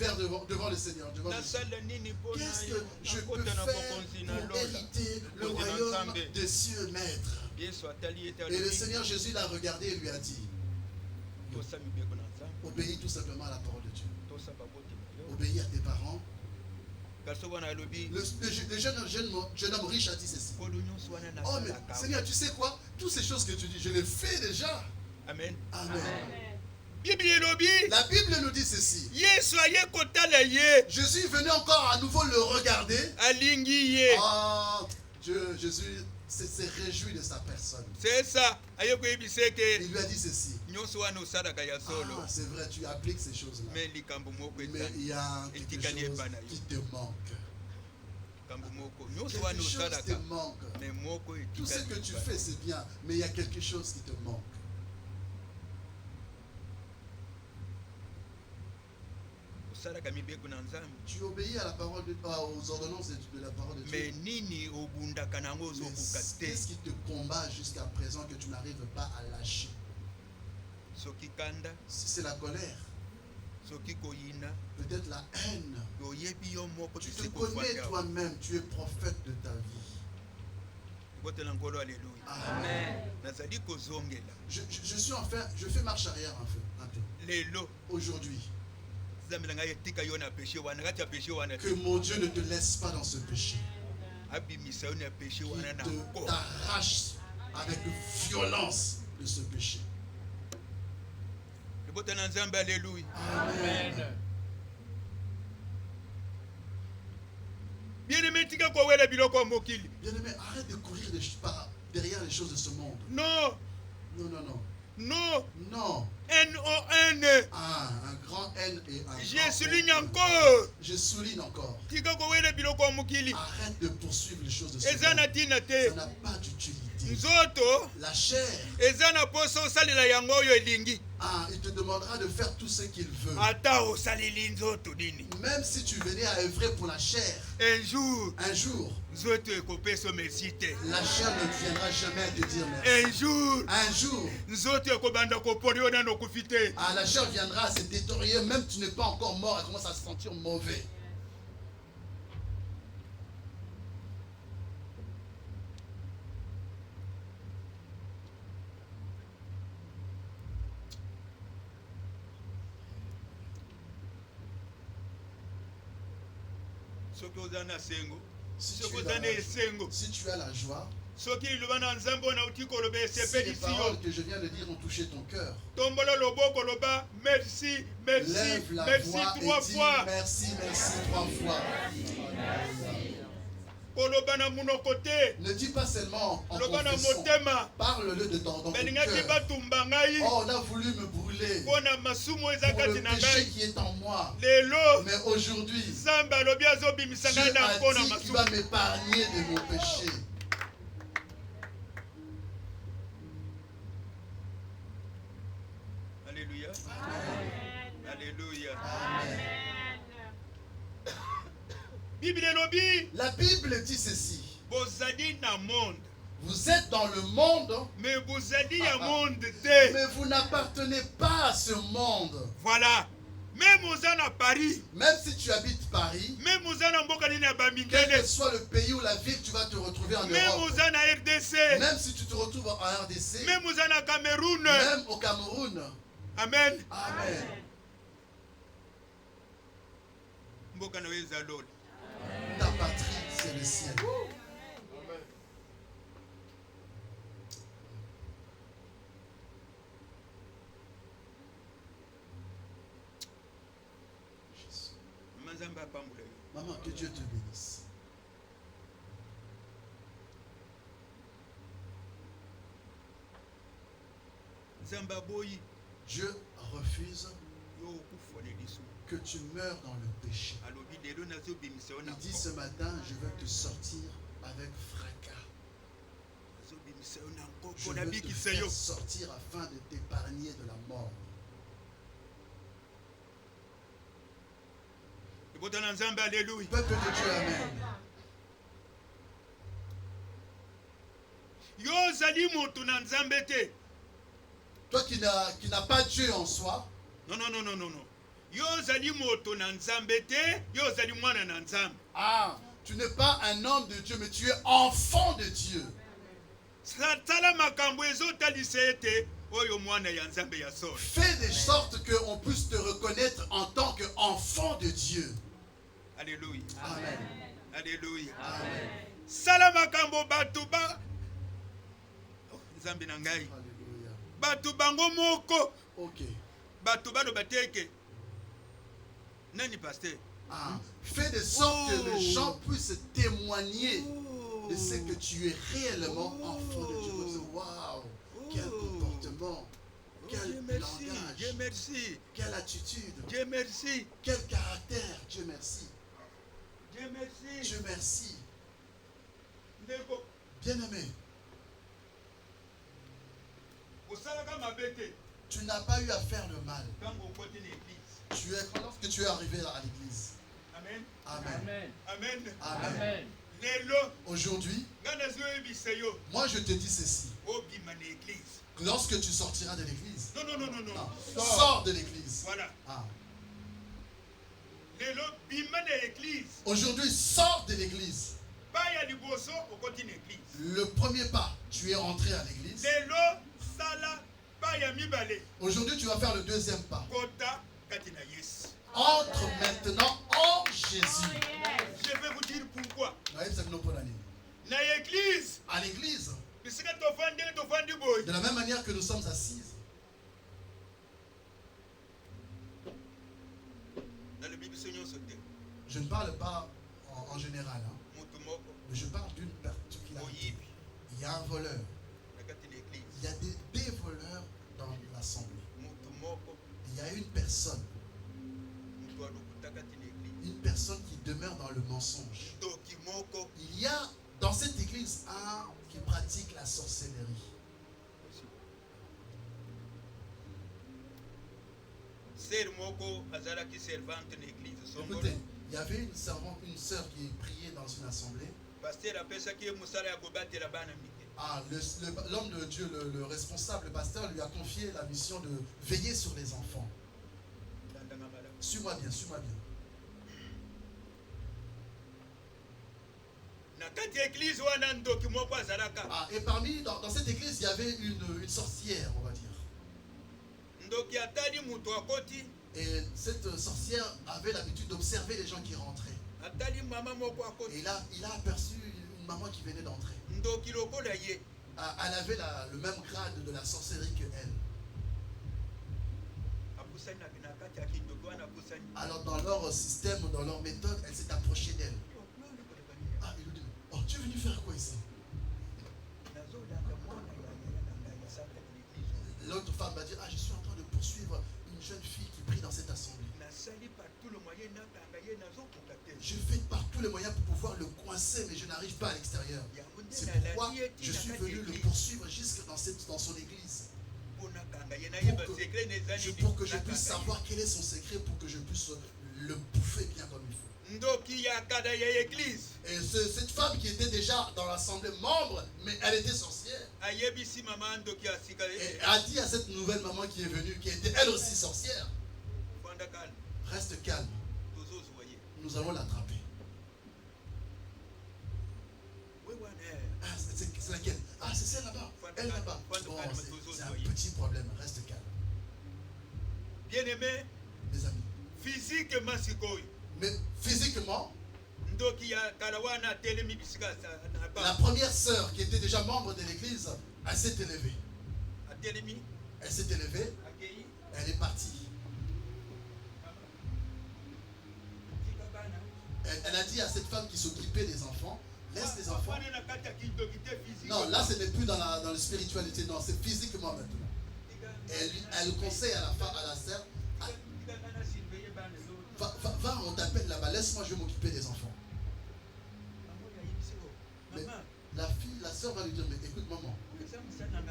devant le Seigneur. Devant le Seigneur. nasala nini mpo Qu'est-ce que je peux nakota na faire bokonzi na pour lola hériter le Bokonzi na royaume Nzambe. des cieux, maître? yesu atali ete Et le alobi Seigneur Jésus l'a regardé et lui a dit, tosa mibeko na nzambe obéis tout simplement à la parole de Dieu. tosa baboti na yo Obéis à tes parents. garçon wana alobi Le jeune homme riche a dit ceci. nkolo nyonso wana Oh mais nasalaka Seigneur, tu sais quoi? Toutes ces choses que tu dis, je les fais déjà. amen Amen. biblia elobi La Bible nous dit ceci. yesu aye kotala ye Jésus est venu encore à nouveau le regarder. alingi ye Ah, Jésus s'est réjoui de sa personne. c'est ça aye koyebisa ete Il lui a dit ceci. nyonso wana osalaka ya solo Ah, c'est vrai, tu appliques ces choses-là. me likambo moko Mais etani il y a quelque etikali chose epa na yo qui te manque. likambo moko nyonso Quelque wana chose te osalaka manque. me moko Tout ce que tu fais, c'est bien, mais il y a quelque chose qui te manque. osalaka mibeko na nzambe Tu obéis à la parole aux ordonnances de la parole de me Dieu. nini obundaka nango Mais ozokoka te qu'est-ce qui te combat jusqu'à présent que tu n'arrives pas à lâcher? soki kanda Si c'est la colère, soki koyina peut-être la haine. oyebi yo moko Tu te tisi connais kofata toi-même, tu es prophète de ta vie. kotela nkolo aleluya Amen. nazali kozongela Je fais marche arrière un peu. lelo Aujourd'hui, nzambe na ngai etika yo na peshe wana kati ya peshe wana que mon Dieu ne te laisse pas dans ce péché. abimisa yo na peshe Qui wana na nko t'arrache avec violence de ce péché. libota na nzambe aleluya Amen. bien-aimé tika kowela biloko ya mokili Bien-aimé, arrête de courir derrière les choses de ce monde. non Non, non, non. non Non. non Ah, un grand N et un je grand souligne O. encore Je souligne encore. tika kowela biloko ya mokili Arrête de poursuivre les choses de ce eza na monde. ntina Ça te n'a pas d'utilité. nzoto La chair, eza na poso osalela yango oyo elingi il te demandera de faire tout ce qu'il veut. ata osaleli nzoto nini Même si tu venais à œuvrer pour la chair, un jour un jour, nzoto ekopesa merci te la chair ne viendra jamais te dire merci. un jour Un jour, nzoto ekobanda kopona yo nano okufi te la chair viendra se détériorer, même tu n'es pas encore mort, elle commence à se sentir mauvais. soki oza na sengo Si soki tu, es oza dans na esengo si tu as la joie, soki liloba na nzambe oyo nauti koloba si les esepelisi paroles yo que je viens de dire ont touché ton cœur, tombola loboko loba merci merci lève la merci voix et 3 dis fois merci, merci 3 fois. koloba na munoko te Ne dis pas seulement en loba na confessant. motema Parle-le dans ton balingaki cœur. batumba ngai Oh, on a voulu me brûler mpo na masumu eza pour le kati na péché ngai qui est en moi. lelo Mais aujourd'hui, nzambe alobi azobimisa Dieu ngai na a mpo na dit qu'il masumu va m'épargner de mon péché. Alléluia. Alléluia. Amen. Bible elobi La Bible dit ceci. bozali na monde Vous êtes dans le monde, mais bozali ya monde te. mais vous n'appartenez pas à ce monde. Voilà. Même oza na Paris, Même si tu habites Paris, même oza na mboka nini ya quel bamingene, que soit le pays ou la ville, tu vas te retrouver en même Europe. oza na RDC, Même si tu te retrouves en RDC, même oza na Cameroun. même au Cameroun. Amen. Amen. Mboka na yo eza lolo. Ta patrie, c'est le ciel. Manzamba apambola yo. Maman, que Dieu te bénisse. Nzamba boyi Dieu refuse yo okufole lisu. que tu meurs dans le péché. Alobi lelo nazobimisa yo na Il dit ce matin, je veux te sortir avec fracas. nazobimisa yo na nkoko Je veux te nabikisa yo. faire sortir afin de t'épargner de la mort. Ebota na Nzambe alléluia. Peuple de Dieu, Amen. Yo ozali moto na Nzambe te. Toi qui n'as pas Dieu en soi, Non, non, non, non, non, non. Yo ozali moto na Nzambe te, yo ozali mwana na Nzambe. tu n'es pas un homme de Dieu, mais tu es enfant de Dieu. Tala makambo ezotalisa ete oyo mwana ya Nzambe ya solo. Fais de sorte qu'on puisse te reconnaître en tant qu'enfant de Dieu. Alléluia. Amen. Alléluia. Amen. Sala makambo bato ba Oh, Nzambe na ngai. Alléluia. Bato bango moko. Ok. Bato baloba te ke nani pasteur? Fais de sorte que les gens puissent témoigner de ce que tu es réellement enfant de Dieu. Waouh, quel comportement, quel Dieu merci, langage, Dieu merci, quelle attitude, Dieu merci, quel caractère. Dieu merci. Dieu merci. Dieu merci. Ndeko, Bien-aimé, osalaka mabe te tu n'as pas eu à faire le mal. ntango okoti na église. Lorsque tu es arrivé à l'église. Amen. Amen. Amen. Amen. Lelo Aujourd'hui, nga nazoyebisa yo moi je te dis ceci. obima na église. Lorsque tu sortiras de l'église, Non, non, non, non, non. sors de l'église. Voilà. Ah. Lelo bima na église. Aujourd'hui, sors de l'église. Baya liboso okoti na église. Le premier pas, tu es rentré à l'église. Lelo sala baya mibale. Aujourd'hui, tu vas faire le deuxième pas. Kota kati na Yesu. Entre maintenant en Jésus. Je vais vous dire pourquoi. À Na église, l'église, bisika tofandi boy. de la même manière que nous sommes assises, Dans le Bible Seigneur sauté. je ne parle pas en général, hein, Mutu moko mais je parle d'une particularité. oyibi Il y a un voleur. na kati na église. Il y a des voleurs dans l'assemblée. Mutu moko Il y a une personne mutu alukuta kati na église. une personne qui demeure dans le mensonge. Toki moko Il y a dans cette église un qui pratique la sorcellerie. ser moko azalaki servante na église songolo. Écoutez, il y avait une servante, une sœur qui priait dans une assemblée. Pasteur apesaki ye mosala ya kobatela bana mike. L'homme de Dieu, le responsable, le pasteur, lui a confié la mission de veiller sur les enfants. Tandanga malamu. Suis-moi bien, suis-moi bien. Na kati ya église wana ndoki moko azalaka. Et parmi, dans cette église, il y avait une sorcière, on va dire. Ndoki atali mutu akoti Et cette sorcière avait l'habitude d'observer les gens qui rentraient. atali mama moko akoti Et là, il a aperçu une maman qui venait d'entrer. ndoki lokola ye Elle avait le même grade de la sorcellerie que elle. apusani na kati ya kindoki wana apusani Alors dans leur système, dans leur méthode, elle s'est approchée d'elle. Ah, il lui dit, oh, tu es venu faire quoi ici? L'autre femme va dire, ah, je suis en train de poursuivre une jeune fille qui prie dans cette assemblée. Je fais par tous les moyens pour pouvoir le coincer, mais je n'arrive pas à l'extérieur. C'est pourquoi je suis venu le poursuivre jusque dans son église. Pour que je puisse savoir quel est son secret, pour que je puisse le bouffer bien comme il faut. Et cette femme qui était déjà dans l'assemblée membre, mais elle était sorcière. Et a dit à cette nouvelle maman qui est venue, qui était elle aussi sorcière, reste calme, nous allons l'attraper. Ah, c'est laquelle? Ah, c'est celle là-bas. Elle là-bas. Bon, c'est un petit problème, reste calme. Bien-aimé, mes amis. Physiquement, mais physiquement, la première sœur qui était déjà membre de l'église, elle s'est élevée. Elle s'est élevée, elle est partie. Elle a dit à cette femme qui s'occupait des enfants, laisse les enfants. Non, là ce n'est plus dans la spiritualité, non, c'est physiquement maintenant. Elle conseille à la sœur, va, on t'appelle là-bas, laisse-moi, je vais m'occuper des enfants. Mais la sœur va lui dire, mais écoute maman,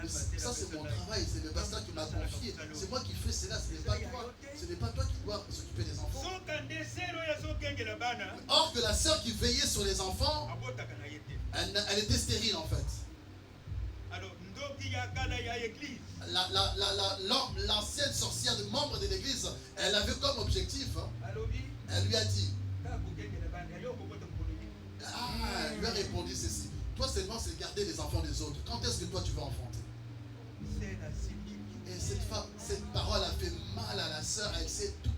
ça c'est mon travail, c'est le pasteur qui m'a confié, c'est moi qui fais cela, ce n'est pas toi qui dois s'occuper des enfants. Or que la sœur qui veillait sur les enfants, elle était stérile en fait. L'ancienne sorcière de membre de l'église, elle avait comme objectif, elle lui a dit, elle lui a répondu ceci, toi seulement c'est garder les enfants des autres, quand est-ce que toi tu vas enfanter? Et cette parole a fait mal à la sœur, elle s'est tout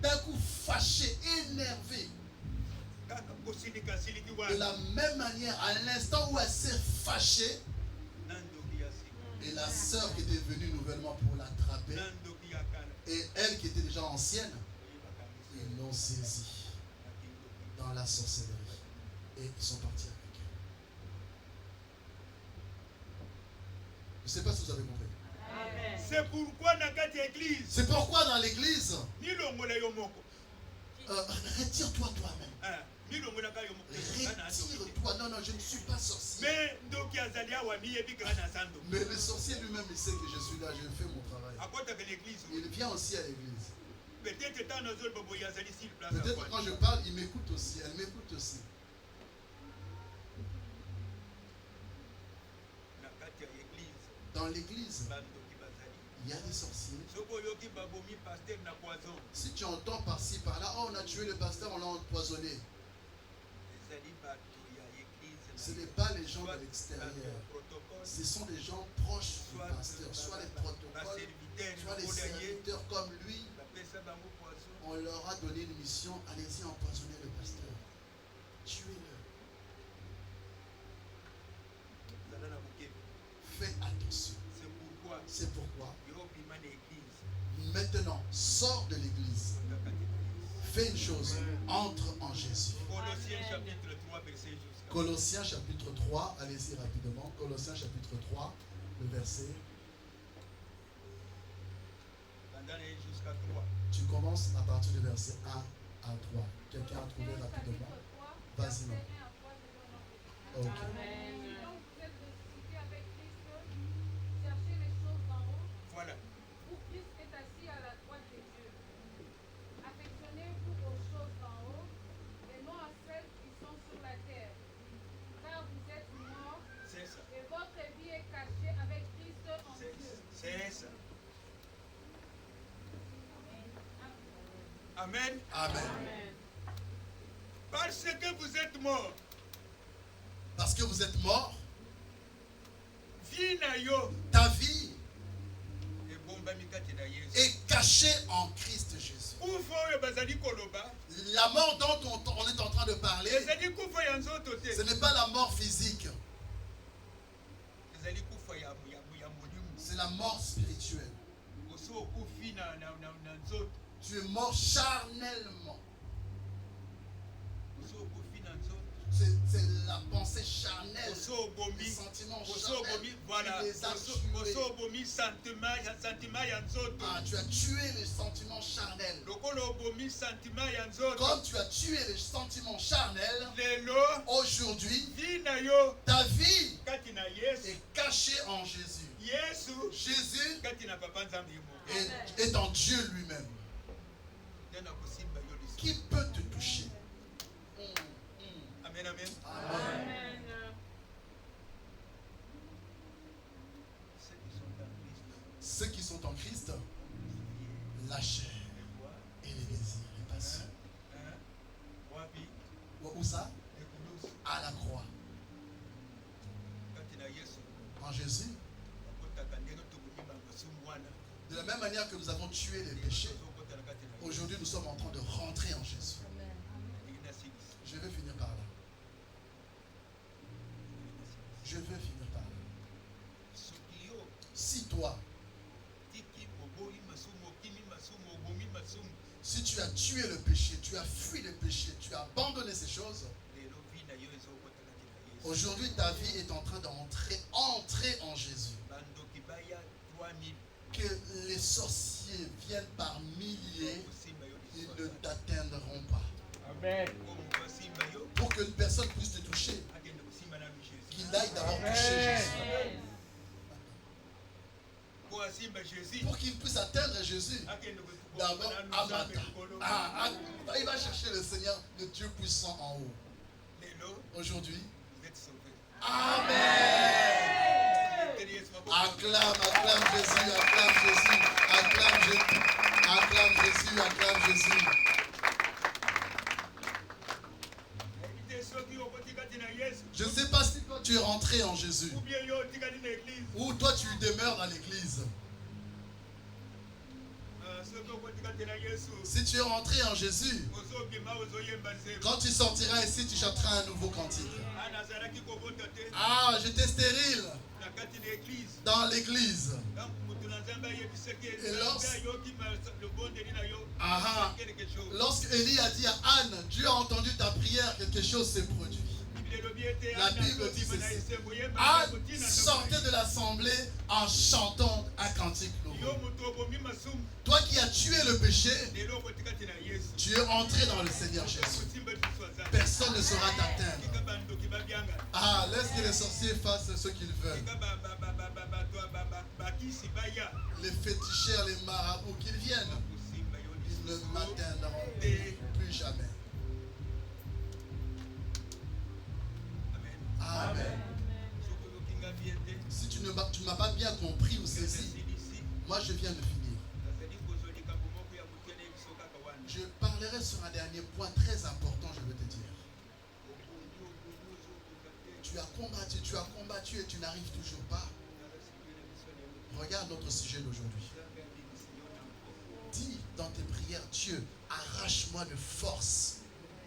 d'un coup fâchée, énervée. De la même manière, à l'instant où elle s'est fâchée, et la sœur qui était venue nouvellement pour l'attraper, et elle qui était déjà ancienne, ils l'ont saisie dans la sorcellerie. Et ils sont partis avec elle. Je ne sais pas si vous avez compris. C'est pourquoi dans l'église, retire-toi toi-même. Retire-toi. Non, je ne suis pas sorcier. Mais le sorcier lui-même, il sait que je suis là, je fais mon travail. Il vient aussi à l'église. Peut-être quand je parle, il m'écoute aussi, elle m'écoute aussi. Dans l'église, il y a des sorciers. Si tu entends par-ci, par-là, oh, on a tué le pasteur, on l'a empoisonné. Ce n'est pas les gens de l'extérieur. Ce sont des gens proches du pasteur, soit les protocoles, soit les serviteurs comme lui. On leur a donné une mission, allez-y empoisonner le pasteur. Tuez-le. Fais attention. C'est pourquoi. Maintenant, sors de l'église. Fais une chose, entre en Jésus. Colossiens chapitre 3, allez-y rapidement. Colossiens chapitre 3, le verset. Tu commences à partir du verset 1 à 3. Quelqu'un a trouvé rapidement? Vas-y, non. Ok. Voilà. Où Christ est assis à la droite de Dieu. Affectionnez-vous aux choses d'en haut et non à celles qui sont sur la terre. Car vous êtes morts et votre vie est cachée avec Christ en Dieu. C'est ça. Amen. Amen. Parce que vous êtes morts. Parce que vous êtes mort, Vie na yo. ta vie est caché en Christ Jésus. La mort dont on est en train de parler, ce n'est pas la mort physique, c'est la mort spirituelle. Tu es mort charnellement. C'est la pensée charnelle, les sentiments charnels. Voilà. Tu les as tués. Tu as tué les sentiments charnels. Comme tu as tué les sentiments charnels, aujourd'hui, ta vie est cachée en Jésus. Jésus est en Dieu lui-même. Qui peut te toucher? Amen, amen. Amen. Ceux qui sont en Christ, la chair et les désirs, les passions. Où ça? À la croix. En Jésus. De la même manière que nous avons tué les péchés, aujourd'hui nous sommes en train de rentrer en Jésus. Je vais finir par là. Je vais finir par là. Si toi, si tu as tué le péché, tu as fui le péché, tu as abandonné ces choses, aujourd'hui ta vie est en train d'entrer en Jésus. Que les sorciers viennent par milliers, ils ne t'atteindront pas. Amen. Pour que personne puisse te toucher, qu'il aille d'abord toucher Jésus. Pour qu'il puisse atteindre Jésus, d'abord Amata. Il va chercher le Seigneur, le Dieu puissant en haut. Aujourd'hui, Amen. Acclame Jésus, acclame Jésus, acclame Jésus, acclame Jésus, acclame Jésus. Je ne sais pas si toi tu es rentré en Jésus ou toi tu demeures dans l'église. Si tu es rentré en Jésus, quand tu sortiras ici, tu chanteras un nouveau cantique. Ah, j'étais stérile dans l'église. Et lorsque Élie a dit à Anne, Dieu a entendu ta prière, quelque chose s'est produit. La Bible dit ceci. Anne sortait de l'assemblée en chantant un cantique nouveau. Toi qui as tué le péché, tu es entré dans le Seigneur Jésus. Personne ne saura t'atteindre. Ah, laisse que les sorciers fassent ce qu'ils veulent. Les féticheurs, les marabouts, qu'ils viennent. Ils ne m'atteindront plus jamais. Amen. Si tu ne m'as pas bien compris ou saisi, moi je viens de finir. Je parlerai sur un dernier point très important, je veux te dire. Tu as combattu et tu n'arrives toujours pas. Regarde notre sujet d'aujourd'hui. Dis dans tes prières, Dieu, arrache-moi de force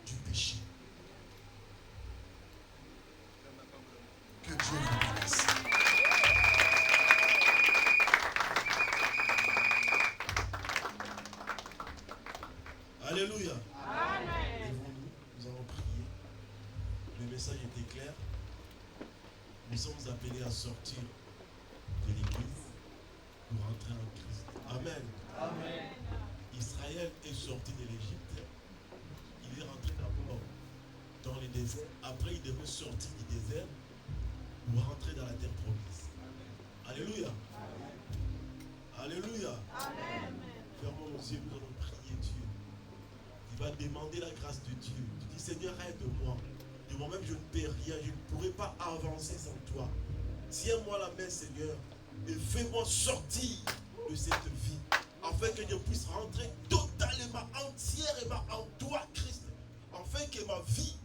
du péché. Que Dieu vous bénisse. Alléluia. Lèvons-nous, nous allons prier. Le message était clair. Nous sommes appelés à sortir de l'église pour rentrer en Christ. Amen. Amen. Israël est sorti de l'Égypte. Il est rentré d'abord dans le désert. Après, il devait sortir du désert pour rentrer dans la terre promise. Alléluia. Alléluia. Fermons nos yeux, nous allons prier Dieu. Il va demander la grâce de Dieu. Tu dis, Seigneur, aide-moi. De moi-même, je ne peux rien. Je ne pourrai pas avancer sans toi. Tiens-moi la main, Seigneur, et fais-moi sortir de cette vie, afin que je puisse rentrer totalement, entièrement en toi, Christ. Afin que ma vie